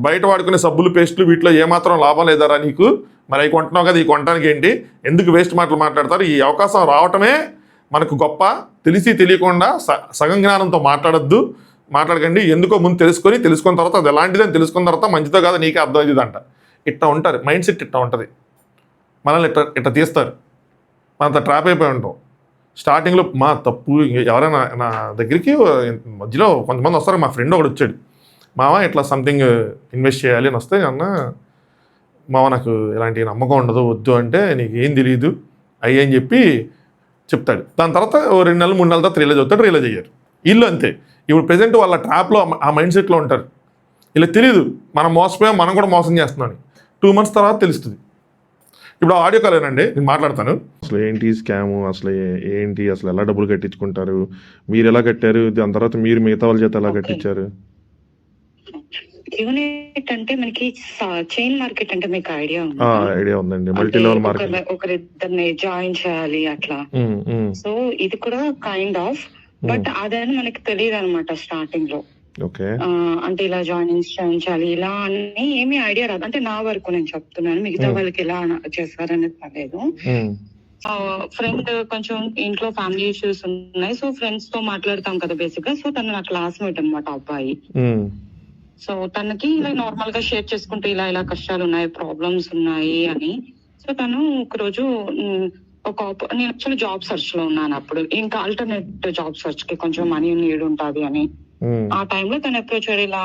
బయట వాడుకునే సబ్బులు పేస్టులు వీటిలో ఏమాత్రం లాభం లేదారా నీకు, మరి అవి కొంటున్నావు కదా, ఈ కొనడానికి ఏంటి, ఎందుకు వేస్ట్ మాటలు మాట్లాడతారు. ఈ అవకాశం రావటమే మనకు గొప్ప. తెలియకుండా సగం జ్ఞానంతో మాట్లాడకండి. ఎందుకో ముందు తెలుసుకున్న తర్వాత అది ఎలాంటిదని తెలుసుకున్న తర్వాత మంచిదో కాదు నీకే అర్థమవుతుంది అంట. ఇట్లా ఉంటారు, మైండ్ సెట్ ఇట్లా ఉంటుంది. మనల్ని ఇట్లా తీస్తారు, మనంత ట్రాప్ అయిపోయి ఉంటాం. స్టార్టింగ్లో మా తప్పు. ఎవరైనా నా దగ్గరికి మధ్యలో కొంతమంది వస్తారు. మా ఫ్రెండ్ ఒకడు వచ్చాడు, మామ ఇట్లా సంథింగ్ ఇన్వెస్ట్ చేయాలి అని వస్తే, అన్న మామ నాకు ఇలాంటి నమ్మకం ఉండదు, వద్దు అంటే నీకు ఏం తెలియదు అయ్యి అని చెప్పి చెప్తాడు. దాని తర్వాత 2 నెలలు 3 నెలల తర్వాత రియలైజ్ అయ్యారు. వీళ్ళు అంతే. ఇప్పుడు ప్రెజెంట్ వాళ్ళ ట్రాప్లో ఆ మైండ్ సెట్లో ఉంటారు. ఇలా తెలియదు మనం మోసపోయాం, మనం కూడా మోసం చేస్తున్నాం. 2 months తర్వాత తెలుస్తుంది. ఇప్పుడు ఆడియో కాల్ ఏనండి, నేను మాట్లాడతాను. అసలు ఏంటి స్కాము, అసలు ఎలా డబ్బులు కట్టించుకుంటారు, మీరు ఎలా కట్టారు, దాని తర్వాత మీరు మిగతా వాళ్ళ చేత ఎలా కట్టించారు? యూనిట్ అంటే మనకి చైన్ మార్కెట్ అంటే మీకు ఐడియా ఉందా? ఐడియా ఉందండి. అంటే మల్టీ లెవెల్ మార్కెట్. ఒకరిద్దరిని జాయిన్ చేయాలి అట్లా. సో ఇది కూడా కైండ్ ఆఫ్, బట్ అదని మనకి తెలియదు అనమాట స్టార్టింగ్ లో. ఓకే. అంటే ఇలా జాయినింగ్స్ చేయించాలి ఇలా అని ఏమీ ఐడియా రాదు. అంటే నా వరకు నేను చెప్తున్నాను, మిగతా వాళ్ళకి ఎలా చేస్తారనేది తెలియదు. ఫ్రెండ్ కొంచెం ఇంట్లో ఫ్యామిలీ ఇష్యూస్ ఉన్నాయి, సో ఫ్రెండ్స్ తో మాట్లాడతాం కదా బేసిక్ గా. సో తను నా క్లాస్మేట్ అనమాట అబ్బాయి. సో తనకి ఇలా నార్మల్ గా షేర్ చేసుకుంటే ఇలా ఇలా కష్టాలు ఉన్నాయి, ప్రాబ్లమ్స్ ఉన్నాయి అని. సో తను ఒక రోజు నేను యాక్చువల్లీ జాబ్ సర్చ్ లో ఉన్నాను అప్పుడు, ఇంకా ఆల్టర్నేట్ జాబ్ సర్చ్ కి కొంచెం మనీ నీడ్ ఉంటుంది అని. ఆ టైంలో తను అప్రోచ్ ఇలా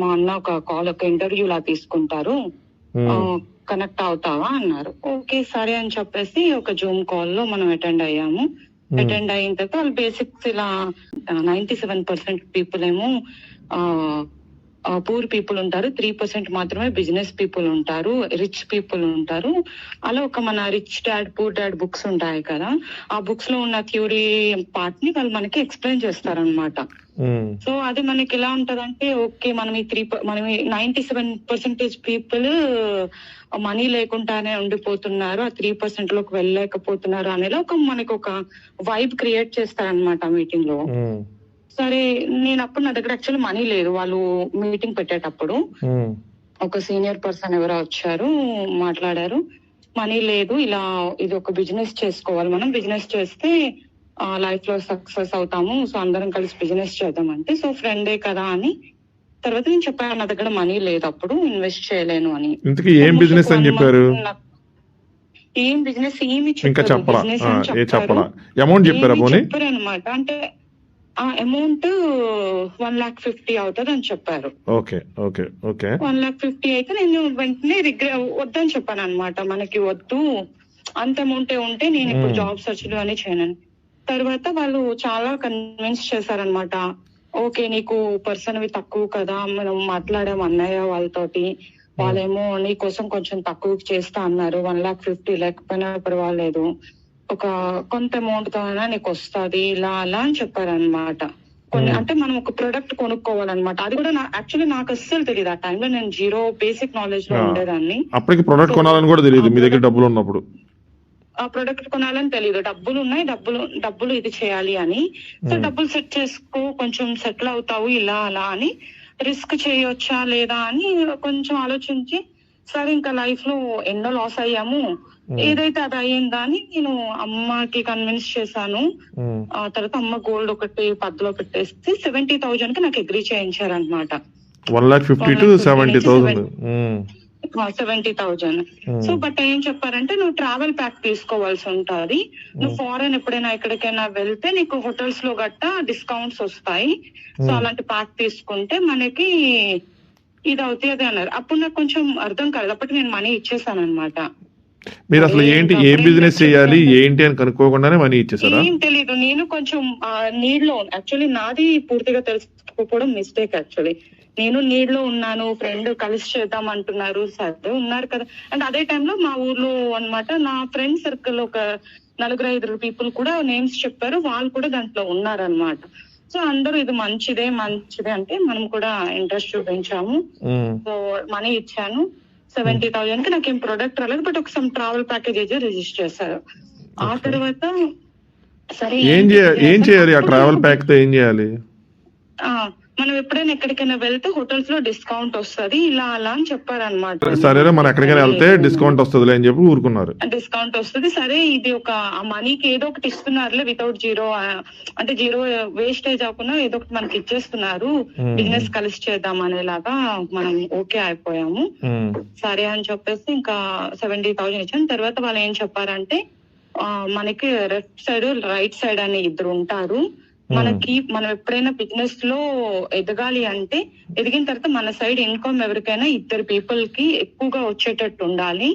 మా అన్న ఒక ఇంటర్వ్యూ లా తీసుకుంటారు, కనెక్ట్ అవుతావా అన్నారు. ఓకే సరే అని చెప్పేసి ఒక జూమ్ కాల్ లో మనం అటెండ్ అయ్యాము. అటెండ్ అయిన తర్వాత వాళ్ళు బేసిక్స్ ఇలా 97% పీపుల్ ఏమో పూర్ పీపుల్ ఉంటారు, 3% మాత్రమే బిజినెస్ పీపుల్ ఉంటారు, రిచ్ పీపుల్ ఉంటారు. అలా ఒక మన rich dad poor dad books ఉంటాయి కదా, ఆ బుక్స్ లో ఉన్న థియరీ పార్ట్ ని వాళ్ళు మనకి ఎక్స్ప్లెయిన్ చేస్తారనమాట. సో అది మనకి ఎలా ఉంటదంటే, ఓకే మనం ఈ 97% పీపుల్ మనీ లేకుండానే ఉండిపోతున్నారు, ఆ 3% లోకి వెళ్ళలేకపోతున్నారు అనేలా మనకి ఒక వైబ్ క్రియేట్ చేస్తారనమాట మీటింగ్ లో. సరే నేను అప్పుడు నా దగ్గర యాక్చువల్లీ మనీ లేదు, వాళ్ళు మీటింగ్ పెట్టేటప్పుడు ఒక సీనియర్ పర్సన్ ఎవరో వచ్చారు, మాట్లాడారు. మనీ లేదు, ఇలా ఇది ఒక బిజినెస్ చేసుకోవాలి, మనం బిజినెస్ చేస్తే లైఫ్ లో సక్సెస్ అవుతాము, సో అందరం కలిసి బిజినెస్ చేద్దామంటే. సో ఫ్రెండే కదా అని తర్వాత నేను చెప్పాను నా దగ్గర మనీ లేదు, అప్పుడు ఇన్వెస్ట్ చేయలేను అని. ఏం బిజినెస్ అని చెప్పారు? ఏం బిజినెస్ ఏమి చెప్పారు అనమాట. అంటే ఆ అమౌంట్ 1,50,000 అవుతుంది అని చెప్పారు. 1,50,000 అయితే నేను వెంటనే వద్దని చెప్పాను అనమాట, మనకి వద్దు, అంత అమౌంట్ ఉంటే నేను ఇప్పుడు జాబ్ సర్చ్ లో అని చేయను. తర్వాత వాళ్ళు చాలా కన్విన్స్ చేశారనమాట. ఓకే నీకు పర్సన్ అవి తక్కువ కదా, మనం మాట్లాడాం అన్నయ్య వాళ్ళతోటి, వాళ్ళేమో నీ కోసం కొంచెం తక్కువ చేస్తా అన్నారు, 1,50,000 లేకపోయినా పర్వాలేదు, ఒక కొంత అమౌంట్ తో అయినా నీకు వస్తుంది ఇలా అలా అని చెప్పారనమాట. కొన్ని అంటే మనం ఒక ప్రొడక్ట్ కొనుక్కోవాలన్నమాట. అది కూడా యాక్చువల్లీ నాకు అస్సలు తెలియదు, ఆ టైంలో నేను జీరో బేసిక్ నాలెడ్జ్ లో ఉండేదాన్ని. అప్పటికి ప్రొడక్ట్ కొనాలని కూడా తెలియదు, మీ దగ్గర డబ్బులు ఉన్నప్పుడు. ఆ ప్రొడక్ట్ కొనాలని తెలియదు, డబ్బులు ఉన్నాయి, డబ్బులు ఇది చేయాలి అని. సో డబ్బులు సెట్ చేసుకో, కొంచెం సెటిల్ అవుతావు ఇలా అలా అని, రిస్క్ చేయొచ్చా లేదా అని కొంచెం ఆలోచించి, సరే ఇంకా లైఫ్ లో ఎన్నో లాస్ అయ్యాము, ఏదైతే అది అయ్యిందా అని నేను అమ్మకి కన్విన్స్ చేశాను. ఆ తర్వాత అమ్మ గోల్డ్ ఒకటి పద్దులో పెట్టేస్తే 70,000 కి నాకు అగ్రీ చేయించారనమాట. 70,000. సో బట్ ఏం చెప్పారంటే, నువ్వు ట్రావెల్ ప్యాక్ తీసుకోవాల్సి ఉంటుంది, నువ్వు ఫారెన్ ఎప్పుడైనా ఎక్కడికైనా వెళ్తే నీకు హోటల్స్ లో గట్టా డిస్కౌంట్స్ వస్తాయి, సో అలాంటి ప్యాక్ తీసుకుంటే మనకి ఇది అవుతుంది అన్నారు. అప్పుడు నాకు కొంచెం అర్థం కాదు, అప్పటికి నేను మనీ ఇచ్చేసాను అనమాట. మీరు అసలు ఏంటి, ఏ బిజినెస్ చేయాలి ఏంటి అని కనుక్కోకుండానే మనీ ఇచ్చేసారా? ఏం తెలీదు, నేను కొంచెం నీడ్ లో, యాక్చువల్లీ నాది పూర్తిగా తెలుసుకోవడం మిస్టేక్. యాక్చువల్లీ నేను నీడ్ లో ఉన్నాను, ఫ్రెండ్ కలిసి చేద్దాం అంటున్నారు, సరే ఉన్నారు కదా. అండ్ అదే టైంలో మా ఊర్లో అన్నమాట నా ఫ్రెండ్ సర్కిల్ ఒక 4-5 పీపుల్ కూడా నేమ్స్ చెప్పారు, వాళ్ళు కూడా దాంట్లో ఉన్నారనమాట. సో అందరూ ఇది మంచిదే అంటే మనం కూడా ఇంట్రెస్ట్ చూపించాము. సో మనీ ఇచ్చాను, 70,000 కి నాకేం ప్రొడక్ట్ రాలేదు, బట్ ఒక సమ్ ట్రావెల్ ప్యాకేజ్ అయితే రిజిస్టర్ చేశారు. ఆ తర్వాత సరే ఏం చేయాలి, ఆ ట్రావెల్ ప్యాక్ తో ఏం చేయాలి? మనం ఎప్పుడైనా ఎక్కడికైనా వెళ్తే హోటల్స్ లో డిస్కౌంట్ వస్తుంది ఇలా అలా అని చెప్పారనమాట. సరే మనం ఎక్కడికైనా వెళ్తే డిస్కౌంట్ వస్తుంది అని చెప్పి ఊరుకున్నారు. డిస్కౌంట్ వస్తుంది, సరే ఇది ఒక ఆ మనీకి ఏదో ఒకటి ఇస్తున్నారులే, వితౌట్ జీరో అంటే జీరో వేస్టేజ్ అవ్వకుండా ఏదో ఒకటి మనకి ఇచ్చేస్తున్నారు, బిజినెస్ కలిసి చేద్దాం అనేలాగా మనం ఓకే అయిపోయాము. సరే అని చెప్పేసి ఇంకా 70,000 ఇచ్చాను. తర్వాత వాళ్ళు ఏం చెప్పారంటే, మనకి లెఫ్ట్ సైడ్ రైట్ సైడ్ అని ఇద్దరు ఉంటారు, మనకి మనం ఎప్పుడైనా బిజినెస్ లో ఎదగాలి అంటే ఎదిగిన తర్వాత మన సైడ్ ఇన్కమ్ ఎవరికైనా 2 పీపుల్ కి ఎక్కువగా వచ్చేటట్టు ఉండాలి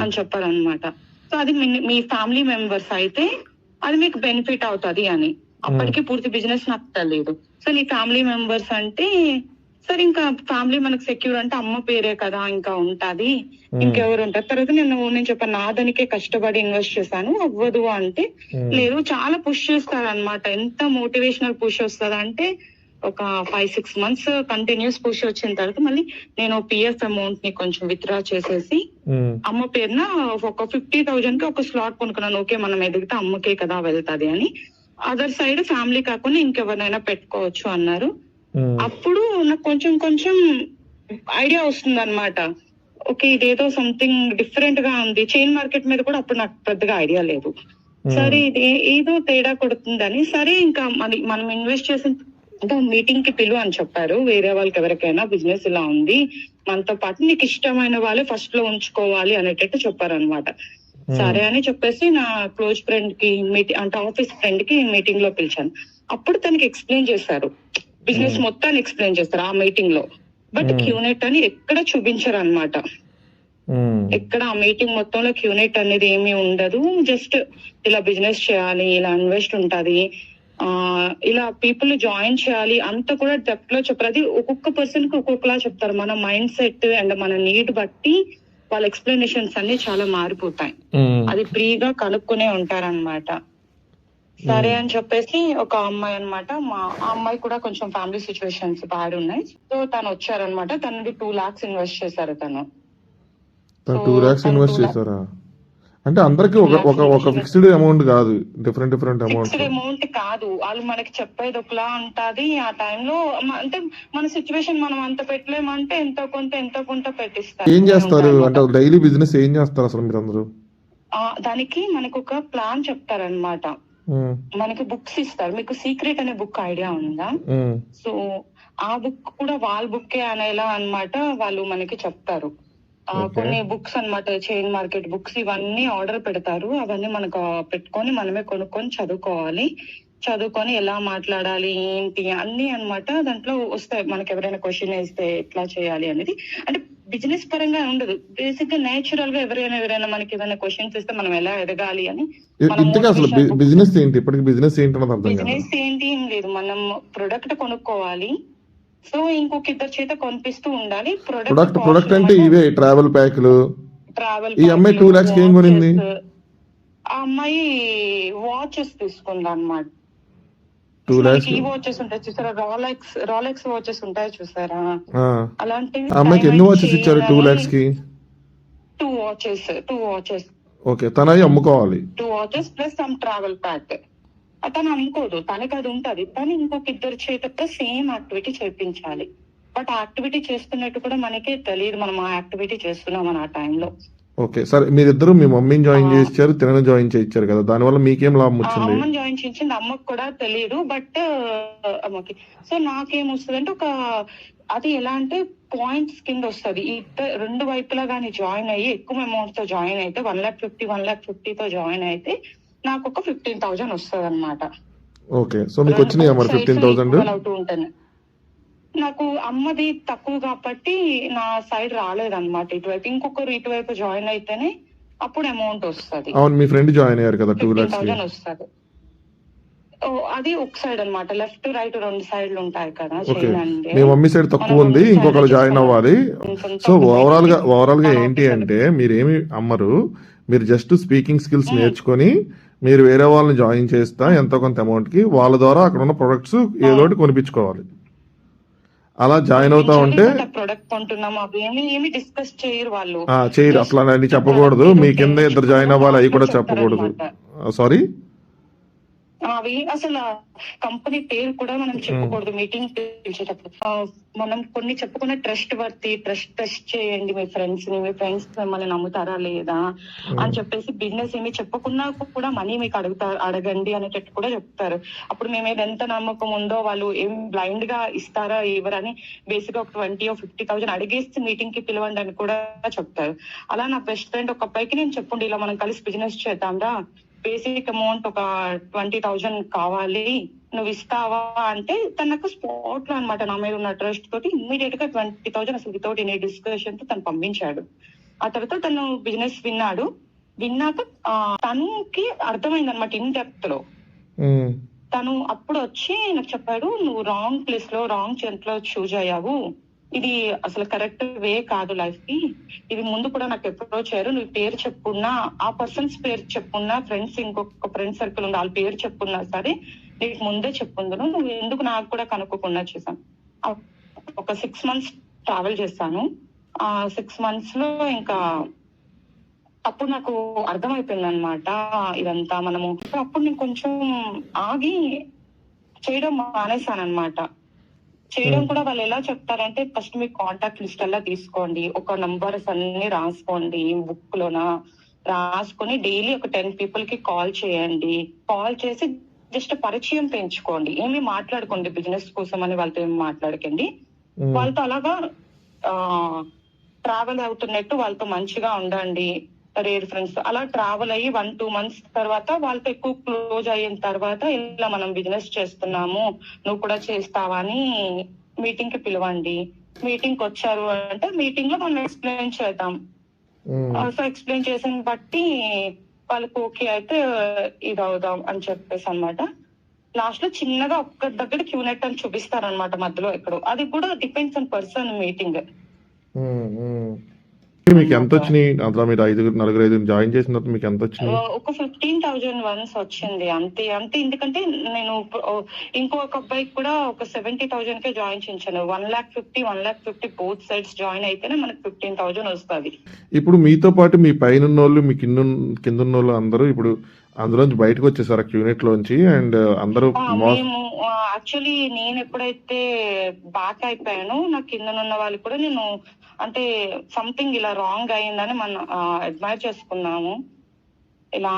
అని చెప్పారనమాట. సో అది మీ ఫ్యామిలీ మెంబర్స్ అయితే అది మీకు బెనిఫిట్ అవుతుంది అని. అప్పటికి పూర్తి బిజినెస్ నాకు తెలియదు. సో నీ ఫ్యామిలీ మెంబర్స్ అంటే సరే, ఇంకా ఫ్యామిలీ మనకు సెక్యూర్ అంటే అమ్మ పేరే కదా ఇంకా ఉంటది, ఇంకెవరు ఉంటారు. తర్వాత నేను చెప్పాను నాదానికే కష్టపడి ఇన్వెస్ట్ చేశాను, అవ్వదు అంటే లేదు చాలా పుష్ చేస్తారు అనమాట. ఎంత మోటివేషనల్ పుష్ వస్తుంది అంటే ఒక 5-6 months కంటిన్యూస్ పుష్ వచ్చిన తర్వాత మళ్ళీ నేను పిఎఫ్ అమౌంట్ ని కొంచెం విత్డ్రా చేసేసి అమ్మ పేరున ఒక 50,000 కి ఒక స్లాట్ కొనుక్కున్నాను. ఓకే, మనం ఎదిగితే అమ్మకే కదా వెళ్తాది అని. అదర్ సైడ్ ఫ్యామిలీ కాకుండా ఇంకెవరినైనా పెట్టుకోవచ్చు అన్నారు. అప్పుడు నాకు కొంచెం ఐడియా వస్తుంది అనమాట. ఓకే, ఇదేదో సంథింగ్ డిఫరెంట్ గా ఉంది. చైన్ మార్కెట్ మీద కూడా అప్పుడు నాకు పెద్దగా ఐడియా లేదు. సరే, ఇది ఏదో తేడా కొడుతుందని సరే ఇంకా మనం ఇన్వెస్ట్ చేసిన మీటింగ్ కి పిలువు అని చెప్పారు. వేరే వాళ్ళకి ఎవరికైనా బిజినెస్ ఇలా ఉంది, మనతో పాటు నీకు ఇష్టమైన వాళ్ళే ఫస్ట్ లో ఉంచుకోవాలి అనేటట్టు చెప్పారనమాట. సరే అని చెప్పేసి నా క్లోజ్ ఫ్రెండ్ కి అంటే ఆఫీస్ ఫ్రెండ్ కి మీటింగ్ లో పిలిచాను. అప్పుడు తనకి ఎక్స్ప్లెయిన్ చేశారు, బిజినెస్ మొత్తాన్ని ఎక్స్ప్లెయిన్ చేస్తారు ఆ మీటింగ్ లో. బట్ క్యూనెట్ అని ఎక్కడ చూపించారు అనమాట. ఎక్కడ ఆ మీటింగ్ మొత్తంలో క్యూనెట్ అనేది ఏమీ ఉండదు. జస్ట్ ఇలా బిజినెస్ చేయాలి, ఇలా ఇన్వెస్ట్ ఉంటది, ఇలా పీపుల్ జాయిన్ చేయాలి అంత కూడా డెప్త్ లో చెప్పారు. అది ఒక్కొక్క పర్సన్ కి ఒక్కొక్కలా చెప్తారు. మన మైండ్ సెట్ అండ్ మన నీడ్ బట్టి వాళ్ళ ఎక్స్ప్లెనేషన్స్ అన్ని చాలా మారిపోతాయి. అది ఫ్రీగా కనుక్కునే ఉంటారన్నమాట. సరే అని చెప్పేసి ఒక అమ్మాయి అనమాట, ఆ అమ్మాయి కూడా కొంచెం ఫ్యామిలీ సిచ్యువేషన్స్ బ్యాడ్ ఉన్నాయి. సో తను వచ్చారనమాట. తనది 2 lakhs ఇన్వెస్ట్ చేశారు. తను 2 lakhs ఇన్వెస్ట్ చేశారా? అంటే అందరికి ఒక ఫిక్స్డ్ అమౌంట్ కాదు, డిఫరెంట్ అమౌంట్. ఫిక్స్డ్ అమౌంట్ కాదు, వాళ్ళు మనకి చెప్పేది ఒకలా ఉంటది. ఆ టైంలో అంటే మన సిచ్యువేషన్ మనం అంత పెట్టలేమంటే ఎంతో కొంత పెట్టిస్తారు. ఏం చేస్తారు అంటే డైలీ బిజినెస్ ఏం చేస్తారు అసలు మీరు అందరూ? దానికి మనకు ఒక ప్లాన్ చెప్తారనమాట. మనకి బుక్స్ ఇస్తారు. మీకు సీక్రెట్ అనే బుక్ ఐడియా ఉందా? సో ఆ బుక్ కూడా వాళ్ళ బుక్కే అనేలా అన్నమాట. వాళ్ళు మనకి చెప్తారు కొన్ని బుక్స్ అన్నమాట, చైన్ మార్కెట్ బుక్స్ ఇవన్నీ ఆర్డర్ పెడతారు. అవన్నీ మనకు పెట్టుకొని మనమే కొనుక్కొని చదువుకొని ఎలా మాట్లాడాలి ఏంటి అన్ని అన్నమాట దాంట్లో వస్తాయి. మనకి ఎవరైనా క్వశ్చన్ వేస్తే ఎట్లా చేయాలి అనేది, అంటే బిజినెస్ పరంగా ఉండదు. బేసిక్ గా నేచురల్ గా ఎవరైనా మనకి ఏదైనా క్వశ్చన్స్ ఇస్తే మనం ఎలా ఎదగాలి అని. అసలు బిజినెస్ ఏంటి? ఇప్పటికి బిజినెస్ ఏంటి? బిజినెస్ ఏంటి ఏం లేదు, మనం ప్రొడక్ట్ కొనుక్కోవాలి. సో ఇంకొక ఇద్దరు చేత కొనిపిస్తూ ఉండాలి. ప్రొడక్ట్ అంటే ఇవే ట్రావెల్ ప్యాక్లు. ఈ అమ్మాయి 2 lakhs ఏం కొనింది? ఆ అమ్మాయి వాచెస్ తీసుకుంది అన్నమాట. 2 lakhs ఈ వాచెస్ ఉంటాయి చూసారా, రాలెక్స్ వాచెస్ ఉంటాయి చూసారా, అలాంటివి. అమ్మాయికి ఎన్ని వాచెస్ ఇచ్చారు 2 lakhs కి? 2 వాచెస్. ఓకే, తనవి అమ్ముకోవాలి. 2 watches plus some travel pack. తను అమ్ముకోదు, తనకి అది ఉంటది. తను ఇంకొక ఇద్దరు చేతతో సేమ్ యాక్టివిటీ చేయించాలి. బట్ ఆ యాక్టివిటీ చేస్తున్నట్టు కూడా మనకే తెలియదు, మనం ఆ యాక్టివిటీ చేస్తున్నాం అని ఆ టైంలో. ఓకే, సరే మీరిద్దరు మీ మమ్మీని జాయిన్ చేయించారు, తినని జాయిన్ చేయించారు కదా, దానివల్ల మీకేం లాభం వచ్చింది? అమ్మని జాయిన్ చేయించింది, అమ్మకు కూడా తెలియదు. బట్ అమ్మకి సో నాకేం వస్తుంది అంటే అది ఎలా అంటే పాయింట్స్ కింద వస్తుంది. రెండు వైపులా గానీ జాయిన్ అయ్యి ఎక్కువ అమౌంట్ తో జాయిన్ అయితే 1,50,000 తో జాయిన్ అయితే నాకు ఒక 15,000 వస్తుంది అనమాట. ఓకే, సో మీకు వచ్చినాయి 15,000? నాకు అమ్మది తక్కువ కాబట్టి నా సైడ్ రాలేదన్నమాట. ఇటువైపు ఇంకొకరు ఇటువైపు జాయిన్ అయితేనే అప్పుడు అమౌంట్ వస్తుంది. అవును, మీ ఫ్రెండ్ జాయిన్ అయ్యారు కదా, 2,00,000 వస్తుంది. అది ఒక సైడ్ అన్నమాట, లెఫ్ట్ రైట్ 2 సైడ్లు ఉంటాయి కదా. మీ మమ్మీ సైడ్ తక్కువ ఉంది, ఇంకొకరు జాయిన్ అవ్వాలి. సో ఓవరాల్ గా ఏంటి అంటే మీరేమి అమ్మరు, మీరు జస్ట్ స్పీకింగ్ స్కిల్స్ నేర్చుకొని మీరు వేరే వాళ్ళని జాయిన్ చేస్తా ఎంతో కొంత అమౌంట్ కి వాళ్ళ ద్వారా అక్కడ ఉన్న ప్రొడక్ట్స్ ఏదోటి కొనిపించుకోవాలి. అలా జాయిన్ అవుతా ఉంటే ప్రొడక్ట్ కొంటున్నాం అవి ఏమి డిస్కస్ చేయరు వాళ్ళు. చేయరు, అసలు అన్ని చెప్పకూడదు. మీ కింద ఇద్దరు జాయిన్ అవ్వాలి, అవి కూడా చెప్పకూడదు. సారీ, అవి అసలు కంపెనీ పేరు కూడా మనం చెప్పకూడదు మీటింగ్ పిలిచేటప్పుడు. మనం కొన్ని చెప్పుకున్న ట్రస్ట్ చేయండి మీ ఫ్రెండ్స్ మిమ్మల్ని నమ్ముతారా లేదా అని చెప్పేసి, బిజినెస్ ఏమి చెప్పకున్నా కూడా మనీ మీకు అడగండి అనేటట్టు కూడా చెప్తారు. అప్పుడు మేము ఎంత నమ్మకం ఉందో వాళ్ళు ఏం బ్లైండ్ గా ఇస్తారా ఇవ్వరని బేసిక్ గా ఒక 20,000-50,000 అడిగేసి మీటింగ్ కి పిలవండి అని కూడా చెప్తారు. అలా నా బెస్ట్ ఫ్రెండ్ ఒక అబ్బాయికి నేను చెప్పండి, ఇలా మనం కలిసి బిజినెస్ చేద్దాంరా, బేసిక్ అమౌంట్ ఒక 20,000 కావాలి, నువ్వు ఇస్తావా అంటే తనకు స్పాట్ లో అనమాట నా మీద ఉన్న ట్రస్ట్ తోటి ఇమ్మీడియట్ గా 20,000 అసలు వితౌట్ ఎనీ డిస్కషన్ తో తను పంపించాడు. ఆ తర్వాత తను బిజినెస్ విన్నాక తనకి అర్థమైంది అనమాట ఇన్ డెప్త్ లో. తను అప్పుడు వచ్చి నాకు చెప్పాడు, నువ్వు రాంగ్ ప్లేస్ లో రాంగ్ చెంట్లో చూజ్ అయ్యావు, ఇది అసలు కరెక్ట్ వే కాదు లైఫ్ కి. ఇది ముందు కూడా నాకు ఎప్పుడో చేయరు, నువ్వు పేరు చెప్పున్నా, ఆ పర్సన్స్ పేరు చెప్పున్నా, ఫ్రెండ్స్ ఇంకొక ఫ్రెండ్ సర్కిల్ ఉంది వాళ్ళ పేరు చెప్పున్నా సరే నీకు ముందే చెప్పుందును, నువ్వు ఎందుకు నాకు కూడా కనుక్కోకుండా చేశాను. ఒక 6 months ట్రావెల్ చేశాను. ఆ 6 months లో ఇంకా అప్పుడు నాకు అర్థమైపోయింది అనమాట ఇదంతా. మనము అప్పుడు నేను కొంచెం ఆగి చేయడం మానేశాను అనమాట. చేయడం కూడా వాళ్ళు ఎలా చెప్తారంటే, ఫస్ట్ మీ కాంటాక్ట్ లిస్ట్ అలా తీసుకోండి, ఒక నంబర్స్ అన్ని రాసుకోండి, బుక్ లోన రాసుకొని డైలీ ఒక 10 people కి కాల్ చేయండి. కాల్ చేసి జస్ట్ పరిచయం పెంచుకోండి, ఏమి మాట్లాడుకోండి బిజినెస్ కోసం అని వాళ్ళతో ఏమి మాట్లాడకండి. వాళ్ళతో అలాగా ట్రావెల్ అవుతున్నట్టు వాళ్ళతో మంచిగా ఉండండి. రేర్ ఫ్రెండ్స్ అలా ట్రావెల్ అయ్యి 1-2 months తర్వాత వాళ్ళతో ఎక్కువ క్లోజ్ అయిన తర్వాత, ఇలా మనం బిజినెస్ చేస్తున్నాము, నువ్వు కూడా చేస్తావా అని మీటింగ్ కి పిలవండి. మీటింగ్ కి వచ్చారు అంటే మీటింగ్ లో మనం ఎక్స్ప్లెయిన్ చేద్దాం. సో ఎక్స్ప్లెయిన్ చేసిన బట్టి వాళ్ళకి ఓకే అయితే ఇది అవుదాం అని చెప్పేసి అన్నమాట. లాస్ట్ లో చిన్నగా ఒక్క దగ్గర క్యూనెట్ అని చూపిస్తారనమాట మధ్యలో ఎక్కడో. అది కూడా డిపెండ్స్ ఆన్ పర్సన్ మీటింగ్. మీకు ఎంత వచ్చినాయి అట్లా? మీరు 5-4 జాయిన్ చేసిన తర్వాత మీకు ఎంత వచ్చినాయి? ఒక 15,000 వన్స్ వచ్చింది అంతే. ఎందుకంటే నేను ఇంకొక అబ్బాయికి కూడా ఒక 70,000 కే జాయిన్ చేయించాను. 1,50,000 బోత్ సైడ్స్ జాయిన్ అయితేనే మనకి 15,000 వస్తుంది. ఇప్పుడు మీతో పాటు మీ పైన ఉన్నోళ్ళు, మీ కింద ఉన్నోళ్ళు అందరూ ఇప్పుడు అందులోంచి బయటకు వచ్చేసారు క్యూనెట్ లోంచి, అండ్ అందరూ మేము యాక్చువల్లీ నేను ఎప్పుడైతే బ్యాక్ అయిపోయానో, నా కింద ఉన్న వాళ్ళు కూడా నేను అంటే సంథింగ్ ఇలా రాంగ్ అయిందని మనం అడ్మైర్ చేసుకున్నాము, ఇలా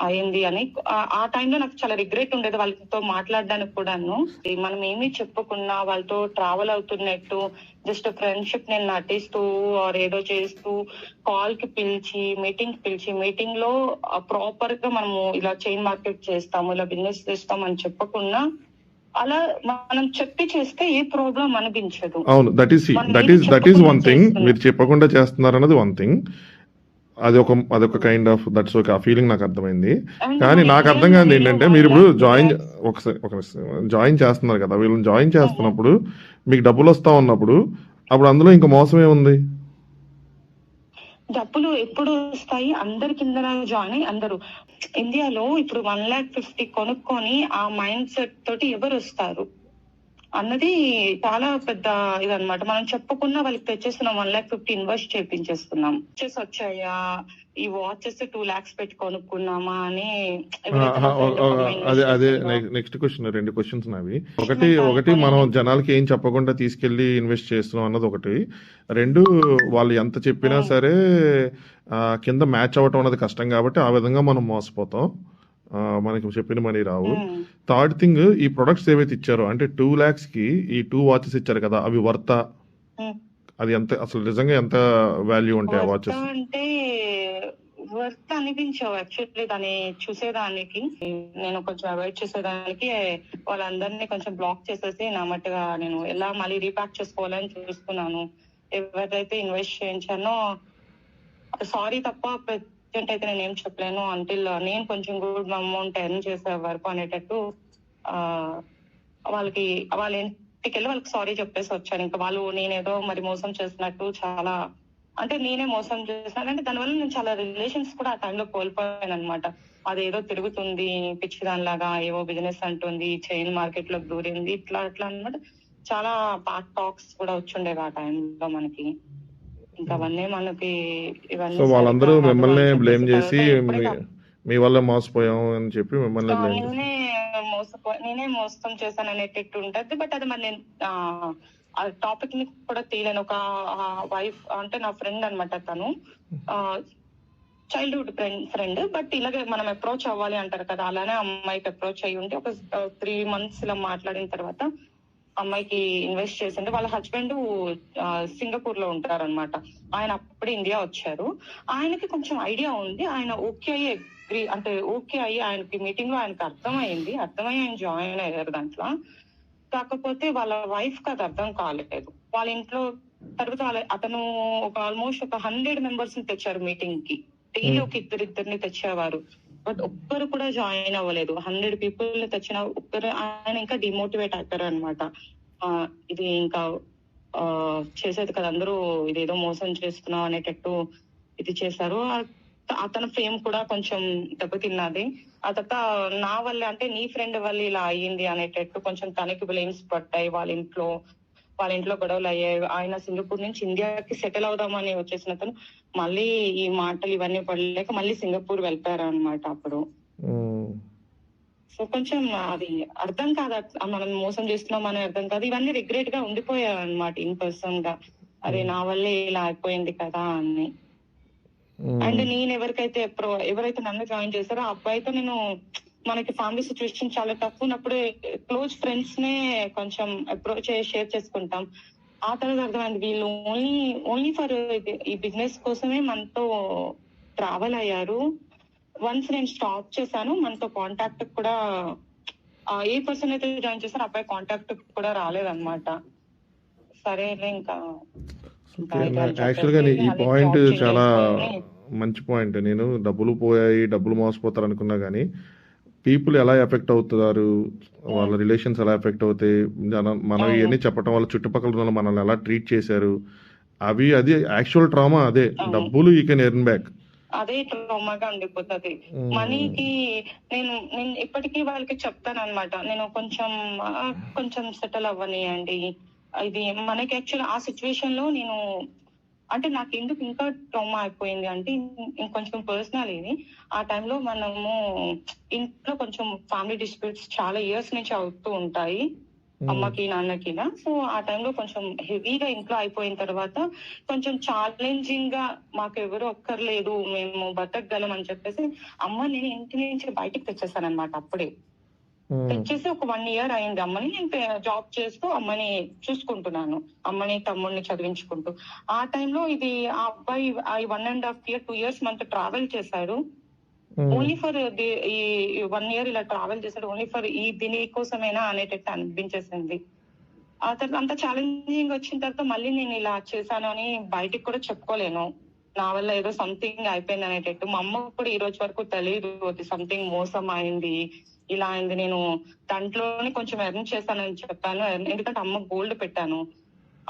అయింది అని. ఆ టైంలో నాకు చాలా రిగ్రెట్ ఉండేది వాళ్ళతో మాట్లాడడానికి కూడాను. మనం ఏమీ చెప్పకుండా వాళ్ళతో ట్రావెల్ అవుతున్నట్టు జస్ట్ ఫ్రెండ్షిప్ నేను నటిస్తూ ఆర్ ఏదో చేస్తూ కాల్ కి పిలిచి మీటింగ్ లో ప్రాపర్ గా మనము ఇలా చైన్ మార్కెట్ చేస్తాము, ఇలా బిజినెస్ చేస్తాం అని చెప్పకుండా అలా మనం చెప్పి చేస్తే ఏ ప్రాబ్లం అనిపించదు. అవును, దట్ ఈస్ వన్ థింగ్. మీరు చెప్పకుండా చేస్తున్నారు అన్నది వన్ థింగ్. అదొక కైండ్ ఆఫ్ దట్స్ ఓకే, ఆ ఫీలింగ్ నాకు అర్థమైంది. కానీ నాకు అర్థం కాదు ఏంటంటే, మీరు ఇప్పుడు జాయిన్ చేస్తున్నారు కదా, వీళ్ళని జాయిన్ చేస్తున్నప్పుడు మీకు డబ్బులు వస్తా ఉన్నప్పుడు అప్పుడు అందులో ఇంకా మోసం ఏముంది? డబ్బులు ఎప్పుడు వస్తాయి? అందరి కింద జాయిన్ అయ్యి అందరూ ఇండియాలో ఇప్పుడు 1,50,000 కొనుక్కొని ఆ మైండ్ సెట్ తోటి ఎవరు వస్తారు అన్నది చాలా పెద్ద ఇదన్నమాట. మనం చెప్పకుండా వాళ్ళకి తెచ్చేస్తున్నాం, 1,50,000 ఇన్వెస్ట్ చేపించేస్తున్నాం. వచ్చాయా ఈ వాచెస్ 2 lakhs పెట్టి కొనుక్కున్నామా అని. అదే నెక్స్ట్ క్వశ్చన్, 2 questions నావి. ఒకటి మనం జనాలకి ఏం చెప్పకుండా తీసుకెళ్లి ఇన్వెస్ట్ చేస్తున్నాం అన్నది ఒకటి. 2, వాళ్ళు ఎంత చెప్పినా సరే కింద మ్యాచ్ అవ్వటం అన్నది కష్టం కాబట్టి ఆ విధంగా మనం మోసపోతాం, మనకి చెప్పిన మనీ రావు. థర్డ్ థింగ్, ఈ ప్రొడక్ట్స్ ఏవైతే ఇచ్చారో అంటే 2 lakhs కి ఈ 2 watches ఇచ్చారు కదా, అవి వర్తా? అది ఎంత అసలు నిజంగా ఎంత వాల్యూ ఉంటాయి ఆ వాచెస్? అంటే వర్త్ అనిపించావు యాక్చువల్లీ దాన్ని చూసేదానికి. నేను కొంచెం అవాయిడ్ చేసేదానికి వాళ్ళందరినీ కొంచెం బ్లాక్ చేసేసి నా మట్టుగా నేను ఎలా మళ్ళీ రీప్యాక్ చేసుకోవాలని చూస్తున్నాను. ఎవరైతే ఇన్వెస్ట్ చేయించానో సారీ తప్ప ప్రజెంట్ అయితే నేను ఏం చెప్పలేను. అంటిల్ నేను కొంచెం గుడ్ అమౌంట్ ఎర్న్ చేసే వరకు అనేటట్టు వాళ్ళకి వాళ్ళ ఇంటికి వెళ్ళి వాళ్ళకి సారీ చెప్పేసి వచ్చాను. ఇంకా వాళ్ళు నేనేదో మరి మోసం చేసినట్టు చాలా అంటే నేనే మోసం చేసినాను అంటే దానివల్ల నేను చాలా రిలేషన్స్ కూడా ఆ టైంలో కోల్పోయాను అనమాట. అదేదో తిరుగుతుంది పిచ్చిదానిలాగా, ఏవో బిజినెస్ అంటుంది, చైన్ మార్కెట్ లో దూరింది, ఇట్లా అన్నమాట. చాలా బ్యాడ్ టాక్స్ కూడా వచ్చుండేవి ఆ టైంలో మనకి. ఇంకా అవన్నీ మనకి సో వాళ్ళందరూ మిమ్మల్ని బ్లేమ్ చేసి మీ వల్ల మోసపోయాం అని చెప్పి మిమ్మల్ని నేనే మోసం చేశాను అనేటట్టు ఉంటది. బట్ అది మరి నేను ఆ టాపిక్ ని కూడా తీయలేను. ఒక వైఫ్ అంటే నా ఫ్రెండ్ అనమాట, తను చైల్డ్హుడ్ ఫ్రెండ్. బట్ ఇలాగే మనం అప్రోచ్ అవ్వాలి అంటారు కదా, అలానే అమ్మాయికి అప్రోచ్ అయ్యి ఉంటే ఒక 3 months ఇలా మాట్లాడిన తర్వాత అమ్మాయికి ఇన్వెస్ట్ చేసింది. వాళ్ళ హస్బెండ్ సింగపూర్ లో ఉంటారనమాట. ఆయన అప్పుడు ఇండియా వచ్చారు. ఆయనకి కొంచెం ఐడియా ఉంది. ఆయన ఓకే అయ్యి ఆయనకి మీటింగ్ లో ఆయనకి అర్థమయ్యి ఆయన జాయిన్ అయ్యారు దాంట్లో. కాకపోతే వాళ్ళ వైఫ్ కి అది అర్థం కాలేదు. వాళ్ళ ఇంట్లో తర్వాత అతను ఆల్మోస్ట్ ఒక 100 members ని తెచ్చారు మీటింగ్ కి. డైలీ ఒక ఇద్దరిని తెచ్చేవారు. బట్ ఒక్కరు కూడా జాయిన్ అవ్వలేదు. 100 people ని తెచ్చిన ఒక్కరు. ఆయన ఇంకా డిమోటివేట్ అవుతారు అనమాట. ఇది ఇంకా చేసేది కదా, అందరూ ఇదేదో మోసం చేస్తున్నాం అనేటట్టు ఇది చేశారు. అతని ఫేమ్ కూడా కొంచెం దెబ్బతిన్నది. ఆ తర్వాత నా వల్ల అంటే నీ ఫ్రెండ్ వల్ల ఇలా అయ్యింది అనేటట్టు కొంచెం తనకి బ్లేమ్స్ పడ్డాయి. వాళ్ళ ఇంట్లో గొడవలు అయ్యాయి. ఆయన సింగపూర్ నుంచి ఇండియాకి సెటిల్ అవుదామని వచ్చేసిన అతను మళ్ళీ ఈ మాటలు ఇవన్నీ పడలేక మళ్ళీ సింగపూర్ వెళ్ళిపోయారు అనమాట అప్పుడు. సో కొంచెం అది అర్థం కాదు, మనం మోసం చేస్తున్నాం అని అర్థం కాదు. ఇవన్నీ రిగ్రెట్ గా ఉండిపోయారు అనమాట ఇన్ పర్సన్ గా. అరే నా వల్లే ఇలా అయిపోయింది కదా అని. అండ్ నేను ఎవరైతే నన్ను జాయిన్ చేశారో ఆ అబ్బాయితో నేను మనకి ఫ్యామిలీ సిచ్యువేషన్ చాలా టఫ్ ఉన్నప్పుడు క్లోజ్ ఫ్రెండ్స్ నే కొంచెం అప్రోచ్ షేర్ చేసుకుంటాం. ఆ తర్వాత అర్థమైంది వీళ్ళు ఓన్లీ ఫర్ ఈ బిజినెస్ కోసమే మనతో ట్రావెల్ అయ్యారు. వన్స్ నేను స్టాప్ చేశాను, మనతో కాంటాక్ట్ కూడా ఏ పర్సన్ అయితే జాయిన్ చేశారో అబ్బాయి కాంటాక్ట్ కూడా రాలేదన్నమాట. సరేలే ఇంకా యాక్చువల్గా ఈ పాయింట్ చాలా మంచి పాయింట్. నేను డబ్బులు పోయాయి, డబ్బులు మోసపోతారు అనుకున్నా కానీ పీపుల్ ఎలా ఎఫెక్ట్ అవుతారు, వాళ్ళ రిలేషన్స్ ఎలా ఎఫెక్ట్ అవుతాయి, మనం ఇవన్నీ చెప్పడం వల్ల చుట్టుపక్కల ఉన్న మనల్ని ఎలా ట్రీట్ చేశారు, అది యాక్చువల్ ట్రామా. అదే డబ్బులు యూ కెన్ ఎర్న్ బ్యాక్, అదే ట్రామాగా ఉండిపోతుంది. మనీకి నేను ఇప్పటికీ వాళ్ళకి చెప్తాను అనమాట, నేను కొంచెం సెటిల్ అవ్వనియండి. ఇది మనకి యాక్చువల్ ఆ సిచ్యువేషన్ లో నేను అంటే నాకు ఎందుకు ఇంకా ట్రామా అయిపోయింది అంటే ఇంకొంచెం పర్సనల్ ఇది. ఆ టైంలో మనము ఇంట్లో కొంచెం ఫ్యామిలీ డిస్ప్యూట్స్ చాలా ఇయర్స్ నుంచి అవుతూ ఉంటాయి అమ్మకి నాన్నకి. సో ఆ టైంలో కొంచెం హెవీగా ఇంట్లో అయిపోయిన తర్వాత కొంచెం ఛాలెంజింగ్ గా మాకు ఎవరు ఒక్కర్లేదు, మేము బతకగలం అని చెప్పేసి నేను ఇంటి నుంచి బయటకు తెచ్చేసాను అనమాట. అప్పుడే తెచ్చేసి ఒక 1 year అయింది. అమ్మని నేను జాబ్ చేస్తూ అమ్మని చూసుకుంటున్నాను, అమ్మని తమ్ముడిని చదివించుకుంటూ. ఆ టైంలో ఆ అబ్బాయి 1.5 year 2 years మనతో ట్రావెల్ చేశాడు. ఓన్లీ ఫర్ ఈ 1 year ఇలా ట్రావెల్ చేశాడు ఓన్లీ ఫర్ దీని కోసమేనా అనేటట్టు అనిపించేసింది. ఆ తర్వాత అంత ఛాలెంజింగ్ వచ్చిన తర్వాత మళ్ళీ నేను ఇలా చేశాను అని బయటికి కూడా చెప్పుకోలేను. నా వల్ల ఏదో సంథింగ్ అయిపోయింది అనేటట్టు. మా అమ్మ కూడా ఈ రోజు వరకు తెలియదు అది సంథింగ్ మోసం అయింది, ఇలా అయింది. నేను దాంట్లోనే కొంచెం ఎర్న్ చేశానని చెప్పాను, ఎందుకంటే అమ్మ గోల్డ్ పెట్టాను.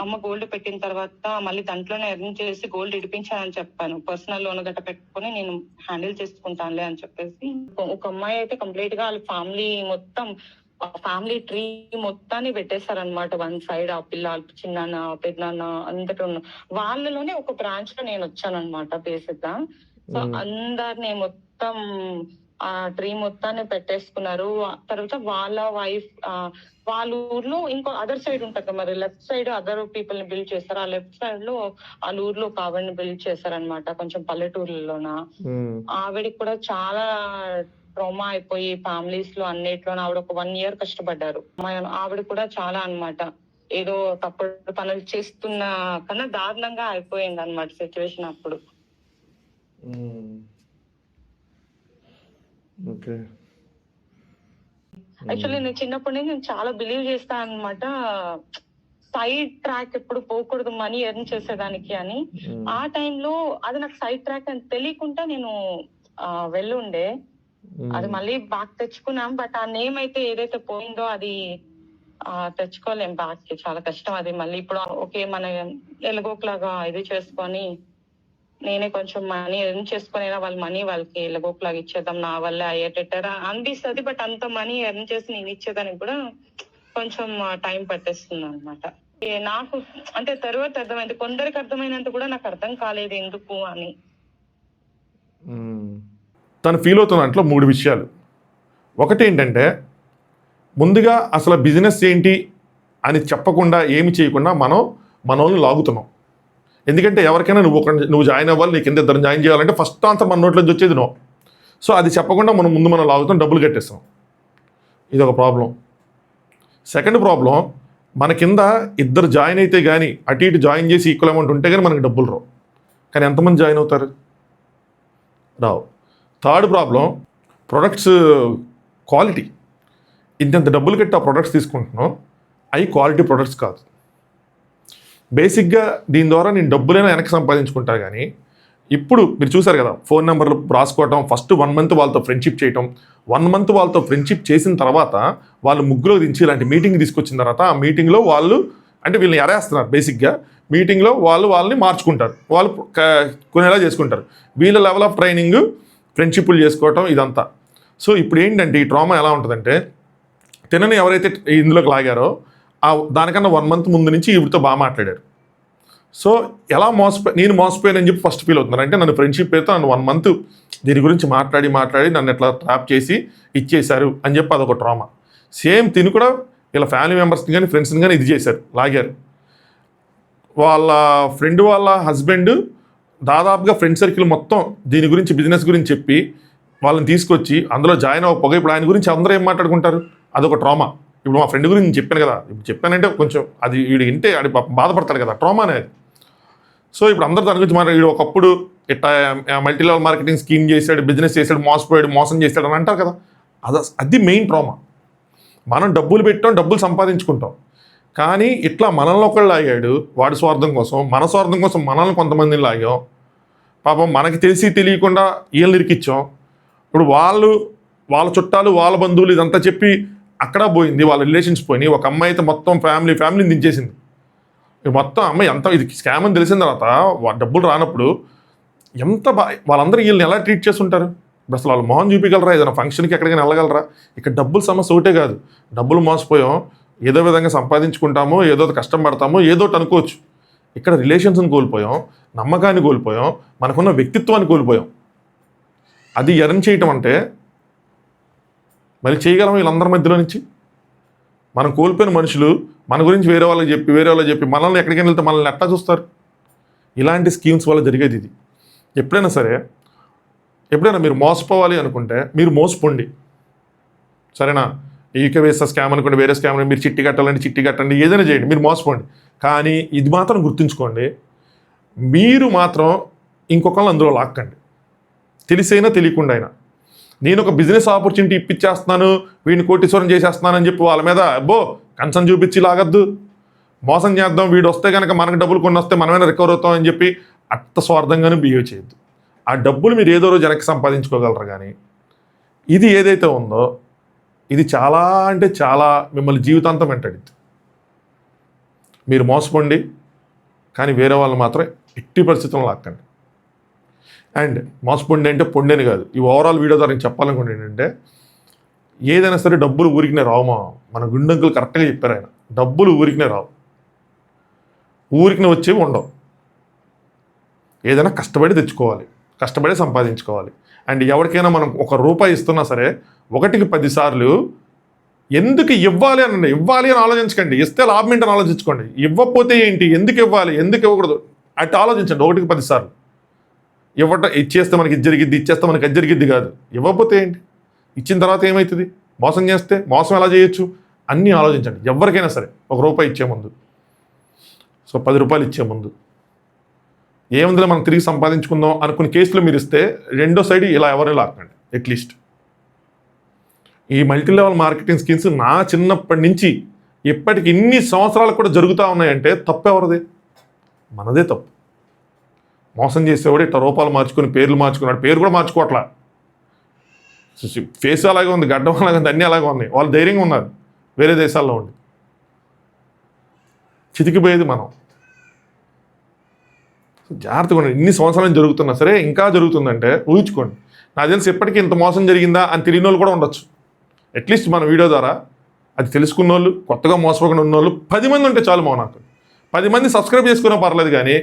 అమ్మ గోల్డ్ పెట్టిన తర్వాత మళ్ళీ దాంట్లోనే ఎర్న్ చేసి గోల్డ్ ఇడిపించానని చెప్పాను. పర్సనల్ లోన్ గట్ట పెట్టుకుని నేను హ్యాండిల్ చేసుకుంటానులే అని చెప్పేసి. ఒక అమ్మాయి అయితే కంప్లీట్ గా వాళ్ళ ఫ్యామిలీ ట్రీ మొత్తాన్ని పెట్టేశారనమాట. 1 side ఆ పిల్ల, చిన్నాన్న, పెద్దనాన్న అందరూ వాళ్ళలోనే ఒక బ్రాంచ్ లో నేను వచ్చానమాట బేసిక్ గా. సో అందరినీ మొత్తం ఆ ట్రీ మొత్తాన్ని పెట్టేసుకున్నారు. తర్వాత వాళ్ళ వైఫ్ వాళ్ళ ఊర్లో ఇంకో అదర్ సైడ్ ఉంటుంది మరి, లెఫ్ట్ సైడ్ అదర్ పీపుల్ ని బిల్డ్ చేస్తారు, ఆ లెఫ్ట్ సైడ్ లో వాళ్ళ ఊర్లో ఒక ఆవిడని బిల్డ్ చేశారనమాట, కొంచెం పల్లెటూర్లలోన. ఆవిడకి కూడా చాలా ట్రామా అయిపోయి ఫ్యామిలీస్ లో అన్నిట్లోనే ఆవిడ ఒక 1 year కష్టపడ్డారు. ఆవిడ కూడా చాలా అన్నమాట ఏదో తప్పుడు పనులు చేస్తున్న కన్నా దారుణంగా అయిపోయింది అనమాట సిచ్యువేషన్ అప్పుడు. యాక్చువల్లీ నేను చిన్నప్పటి నుంచి నేను చాలా బిలీవ్ చేస్తాను అనమాట, సైడ్ ట్రాక్ ఎప్పుడు పోకూడదు మనీ ఎర్న్ చేసేదానికి అని. ఆ టైంలో అది నాకు సైడ్ ట్రాక్ అని తెలియకుండా నేను వెళ్ళుండే, అది మళ్ళీ బ్యాక్ తెచ్చుకున్నాం. బట్ ఆ నేమ్ అయితే ఏదైతే పోయిందో అది తెచ్చుకోలేం బ్యాక్ కి, చాలా కష్టం అది మళ్ళీ. ఇప్పుడు ఓకే మన ఎలాగోలాగా ఇది చేసుకొని నేనే కొంచెం మనీ ఎర్న్ చేసుకుని వాళ్ళ మనీ వాళ్ళకి ఎలాగోలాగా ఇచ్చేద్దాం, నా వల్ల అయ్యేటట్టారా అనిపిస్తుంది. బట్ అంత మనీ ఎర్న్ చేసి నేను ఇచ్చేదానికి కూడా కొంచెం టైం పట్టేస్తుంది అనమాట. నాకు అంటే తర్వాత అర్థమైంది, కొందరికి అర్థమైనంత కూడా నాకు అర్థం కాలేదు ఎందుకు అని. తను ఫీల్ అవుతున్న దాంట్లో 3 విషయాలు. ఒకటి ఏంటంటే ముందుగా అసలు బిజినెస్ ఏంటి అని చెప్పకుండా ఏమి చేయకుండా మన వాళ్ళని లాగుతున్నాం. ఎందుకంటే ఎవరికైనా నువ్వు జాయిన్ అవ్వాలి, నీకు కింద 2 జాయిన్ చేయాలంటే ఫస్ట్ ఆన్సర్ మన నోట్లోంచి వచ్చేది నో. సో అది చెప్పకుండా మనం లాగుతాం, డబ్బులు కట్టేస్తాం. ఇది ఒక ప్రాబ్లం. సెకండ్ ప్రాబ్లం, మన కింద 2 జాయిన్ అయితే కానీ అటు ఇటు జాయిన్ చేసి ఈక్వల్ అమౌంట్ ఉంటే కానీ మనకి డబ్బులు రావు. కానీ ఎంతమంది జాయిన్ అవుతారు? రావు. Third problem, products quality. ఇంత డబ్బులు కట్టి ఆ ప్రొడక్ట్స్ తీసుకుంటున్నాం, అవి క్వాలిటీ ప్రొడక్ట్స్ కాదు. బేసిక్గా దీని ద్వారా నేను డబ్బులైనా వెనక్కి సంపాదించుకుంటా. కానీ ఇప్పుడు మీరు చూసారు కదా, ఫోన్ నెంబర్లు రాసుకోవటం, ఫస్ట్ 1 month వాళ్ళతో ఫ్రెండ్షిప్ చేయటం, 1 month వాళ్ళతో ఫ్రెండ్షిప్ చేసిన తర్వాత వాళ్ళు ముగ్గులో దించి ఇలాంటి మీటింగ్ తీసుకొచ్చిన తర్వాత ఆ మీటింగ్లో వాళ్ళు అంటే వీళ్ళని ఎరేస్తున్నారు. బేసిక్గా మీటింగ్లో వాళ్ళని మార్చుకుంటారు, వాళ్ళు కొనేలా చేసుకుంటారు. వీళ్ళ లెవెల్ ఆఫ్ ట్రైనింగ్, ఫ్రెండ్షిప్లు చేసుకోవటం ఇదంతా. సో ఇప్పుడు ఏంటంటే ఈ ట్రామా ఎలా ఉంటుందంటే, తినని ఎవరైతే ఇందులోకి లాగారో దానికన్నా 1 month ముందు నుంచి ఈవిడితో బాగా మాట్లాడారు. సో ఎలా నేను మోసపోయానని చెప్పి ఫస్ట్ ఫీల్ అవుతున్నారు. అంటే నన్ను ఫ్రెండ్షిప్ పేరుతో నన్ను 1 month దీని గురించి మాట్లాడి నన్ను ఎట్లా ట్రాప్ చేసి ఇచ్చేశారు అని చెప్పి అదొక ట్రామా. సేమ్ తిని కూడా వీళ్ళ ఫ్యామిలీ మెంబర్స్ని కానీ ఫ్రెండ్స్ని కానీ ఇది చేశారు, లాగారు. వాళ్ళ ఫ్రెండ్ వాళ్ళ హస్బెండ్ దాదాపుగా ఫ్రెండ్ సర్కిల్ మొత్తం దీని గురించి, బిజినెస్ గురించి చెప్పి వాళ్ళని తీసుకొచ్చి అందులో జాయిన్ అవ్వకపోగా ఇప్పుడు ఆయన గురించి అందరూ ఏం మాట్లాడుకుంటారు, అదొక ట్రామా. ఇప్పుడు మా ఫ్రెండ్ గురించి చెప్పాను కదా, ఇప్పుడు చెప్పానంటే కొంచెం అది వీడు వింటే అది బాధపడతాడు కదా, ట్రామా అనేది. సో ఇప్పుడు అందరూ దాని గురించి వీడు ఒకప్పుడు ఇట్లా మల్టీ లెవెల్ మార్కెటింగ్ స్కీమ్ చేశాడు, బిజినెస్ చేశాడు, మోసం చేశాడు అని అంటారు కదా, అది మెయిన్ ట్రామా. మనం డబ్బులు పెట్టాం, డబ్బులు సంపాదించుకుంటాం, కానీ ఇట్లా మనల్ని ఒకళ్ళు లాగాడు వాడి స్వార్థం కోసం, మన స్వార్థం కోసం మనల్ని కొంతమందిని లాగాం. పాపం మనకి తెలిసి తెలియకుండా వీళ్ళని ఇరికిచ్చాం. ఇప్పుడు వాళ్ళ చుట్టాలు, వాళ్ళ బంధువులు ఇదంతా చెప్పి అక్కడ పోయింది, వాళ్ళ రిలేషన్స్ పోయినాయి. ఒక అమ్మాయి అయితే మొత్తం ఫ్యామిలీని దించేసింది. మొత్తం అమ్మాయి ఎంత ఇది స్కామ్ అని తెలిసిన తర్వాత డబ్బులు రానప్పుడు వాళ్ళందరూ వీళ్ళని ఎలా ట్రీట్ చేస్తుంటారు? అసలు వాళ్ళు మొహం చూపించగలరా? ఏదైనా ఫంక్షన్కి ఎక్కడికైనా వెళ్ళగలరా? ఇక్కడ డబ్బులు సమస్య ఒకటే కాదు, డబ్బులు మోసపోయాం, ఏదో విధంగా సంపాదించుకుంటాము, ఏదో కష్టం పడతాము, ఏదో అనుకోవచ్చు. ఇక్కడ రిలేషన్స్ని కోల్పోయాం, నమ్మకాన్ని కోల్పోయాం, మనకున్న వ్యక్తిత్వాన్ని కోల్పోయాం. అది ఎర్న్ చేయటం అంటే మరి చేయగలం వీళ్ళందరి మధ్యలో నుంచి? మనం కోల్పోయిన మనుషులు మన గురించి వేరే వాళ్ళకి చెప్పి మనల్ని ఎక్కడికైనా వెళ్తే మనల్ని ఎట్లా చూస్తారు? ఇలాంటి స్కీమ్స్ వల్ల జరిగేది ఇది. ఎప్పుడైనా సరే, ఎప్పుడైనా మీరు మోసపోవాలి అనుకుంటే మీరు మోసపోండి, సరేనా? ఈకేవేస స్కామ్ అనుకోండి, వేరే స్కామ్ మీరు చిట్టి కట్టండి, ఏదైనా చేయండి, మీరు మోసపోండి. కానీ ఇది మాత్రం గుర్తుంచుకోండి, మీరు మాత్రం ఇంకొకళ్ళు అందులో లాక్కండి, తెలిసైనా తెలియకుండా అయినా. నేను ఒక బిజినెస్ ఆపర్చునిటీ ఇప్పించేస్తున్నాను, వీడిని కోటీశ్వరం చేసేస్తున్నాను అని చెప్పి వాళ్ళ మీద కన్సర్న్ చూపించి లాగద్దు. మోసం చేద్దాం, వీడు వస్తే కనుక మనకు డబ్బులు కొన్ని వస్తే మనమైనా రికవర్ అవుతాం అని చెప్పి అట్ట స్వార్థంగానే బిహేవ్ చేయొద్దు. ఆ డబ్బులు మీరు ఏదో రోజు వెనక్కి సంపాదించుకోగలరు. కానీ ఇది ఏదైతే ఉందో ఇది చాలా అంటే చాలా మిమ్మల్ని జీవితాంతం వెంటాడిద్ది. మీరు మోసపోండి, కానీ వేరే వాళ్ళు మాత్రం ఎట్టి పరిస్థితుల్లో లాక్కండి. అండ్ మోసపోండి అంటే పొండేని కాదు, ఈ ఓవరాల్ వీడియో ద్వారా నేను చెప్పాలనుకుంటే ఏంటంటే, ఏదైనా సరే డబ్బులు ఊరికినే రావు. మన గుండంకులు కరెక్ట్గా చెప్పారు ఆయన, డబ్బులు ఊరికినే రావు, ఊరికినే వచ్చేవి ఉండవు. ఏదైనా కష్టపడి తెచ్చుకోవాలి, కష్టపడి సంపాదించుకోవాలి. అండ్ ఎవరికైనా మనం ₹1 ఇస్తున్నా సరే 1కి 10 సార్లు ఎందుకు ఇవ్వాలి అని ఆలోచించకండి. ఇస్తే లాభం ఏంటని ఆలోచించుకోండి. ఇవ్వకపోతే ఏంటి, ఎందుకు ఇవ్వాలి, ఎందుకు ఇవ్వకూడదు అటు ఆలోచించండి. 1కి 10 సార్లు ఇచ్చేస్తే మనకి ఇది జరిగిద్ది, ఇచ్చేస్తే మనకి అది జరిగిద్ది కాదు. ఇవ్వకపోతే ఏంటి, ఇచ్చిన తర్వాత ఏమవుతుంది, మోసం చేస్తే మోసం ఎలా చేయొచ్చు, అన్నీ ఆలోచించండి. ఎవరికైనా సరే ₹1 ఇచ్చే ముందు, సో ₹10 ఇచ్చే ముందు ఏముందిలో మనం తిరిగి సంపాదించుకుందాం అనుకునే కేసులో మీరు ఇస్తే రెండో సైడ్ ఇలా ఎవరైనా లాక్కండి. అట్లీస్ట్ ఈ మల్టీ లెవెల్ మార్కెటింగ్ స్కీమ్స్ నా చిన్నప్పటి నుంచి ఇప్పటికి ఇన్ని సంవత్సరాలు కూడా జరుగుతూ ఉన్నాయంటే తప్పు ఎవరిదే? మనదే తప్పు. మోసం చేసేవాడు ఇట్లా రూపాలు మార్చుకుని పేర్లు మార్చుకున్నాడు, పేరు కూడా మార్చుకోవట్లా, ఫేస్ అలాగే ఉంది, గడ్డం అలాగే ఉంది, అన్నీ అలాగే ఉన్నాయి. వాళ్ళు ధైర్యంగా ఉన్నారు వేరే దేశాల్లో ఉండి. చితికిపోయేది మనం. జాగ్రత్తగా ఉండండి. ఇన్ని సంవత్సరాలు జరుగుతున్నా సరే ఇంకా జరుగుతుందంటే ఊహించుకోండి. నాకు తెలిసి ఎప్పటికీ ఇంత మోసం జరిగిందా అని తెలియని వాళ్ళు కూడా ఉండొచ్చు. అట్లీస్ట్ మన వీడియో ద్వారా అది తెలుసుకున్న వాళ్ళు, కొత్తగా మోసపోకుండా ఉన్న వాళ్ళు 10 మంది ఉంటే చాలు. నాకు 10 మంది సబ్స్క్రైబ్ చేసుకున్నా పర్లేదు, కానీ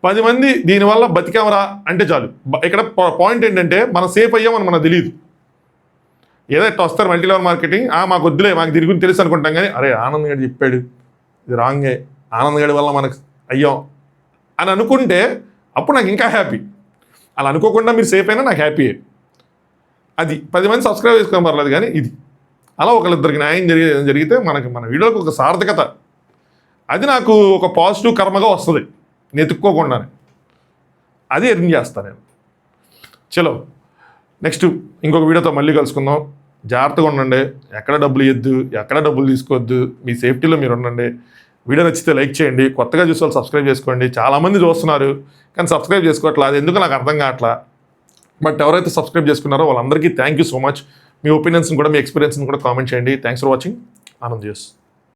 10 మంది దీనివల్ల బతికామరా అంటే చాలు. ఇక్కడ పాయింట్ ఏంటంటే మనం సేఫ్ అయ్యామని మనకు తెలియదు. ఏదో ఇట్లా వస్తారు మల్టీ లెవెల్ మార్కెటింగ్, మాకు వద్దులే, మాకు దీని గురించి తెలుసు అనుకుంటాం. కానీ అరే ఆనంద్ గడి చెప్పాడు, ఇది రాంగే, ఆనంద్ గడి వల్ల మనకు అయ్యాం అని అనుకుంటే అప్పుడు నాకు ఇంకా హ్యాపీ. అలా అనుకోకుండా మీరు సేఫ్ అయినా నాకు హ్యాపీయే. అది 10 మంది సబ్స్క్రైబ్ చేసుకోవడం పర్లేదు, కానీ ఇది అలా ఒకళ్ళిద్దరికి న్యాయం జరిగితే మన వీడియోకి ఒక సార్థకత, అది నాకు ఒక పాజిటివ్ కర్మగా వస్తుంది నెతుక్కోకుండానే. అది ఎర్న్ చేస్తాను నేను. చలో నెక్స్ట్ ఇంకొక వీడియోతో మళ్ళీ కలుసుకుందాం. జాగ్రత్తగా ఉండండి, ఎక్కడ డబ్బులు ఇవ్వద్దు, ఎక్కడ డబ్బులు తీసుకోవద్దు, మీ సేఫ్టీలో మీరు ఉండండి. వీడియో నచ్చితే లైక్ చేయండి, కొత్తగా చూసే వాళ్ళు సబ్స్క్రైబ్ చేసుకోండి. చాలామంది చూస్తున్నారు కానీ సబ్స్క్రైబ్ చేసుకోవట్లేదు, అది ఎందుకు నాకు అర్థం కావట్లా. బట్ ఎవరైతే సబ్స్క్రైబ్ చేసుకున్నారో వాళ్ళందరికీ థ్యాంక్ యూ సో మచ్. మీ ఒపీనియన్స్ని కూడా, మీ ఎక్స్పీరియన్స్ని కూడా కామెంట్ చేయండి. Thanks for watching. Anand use.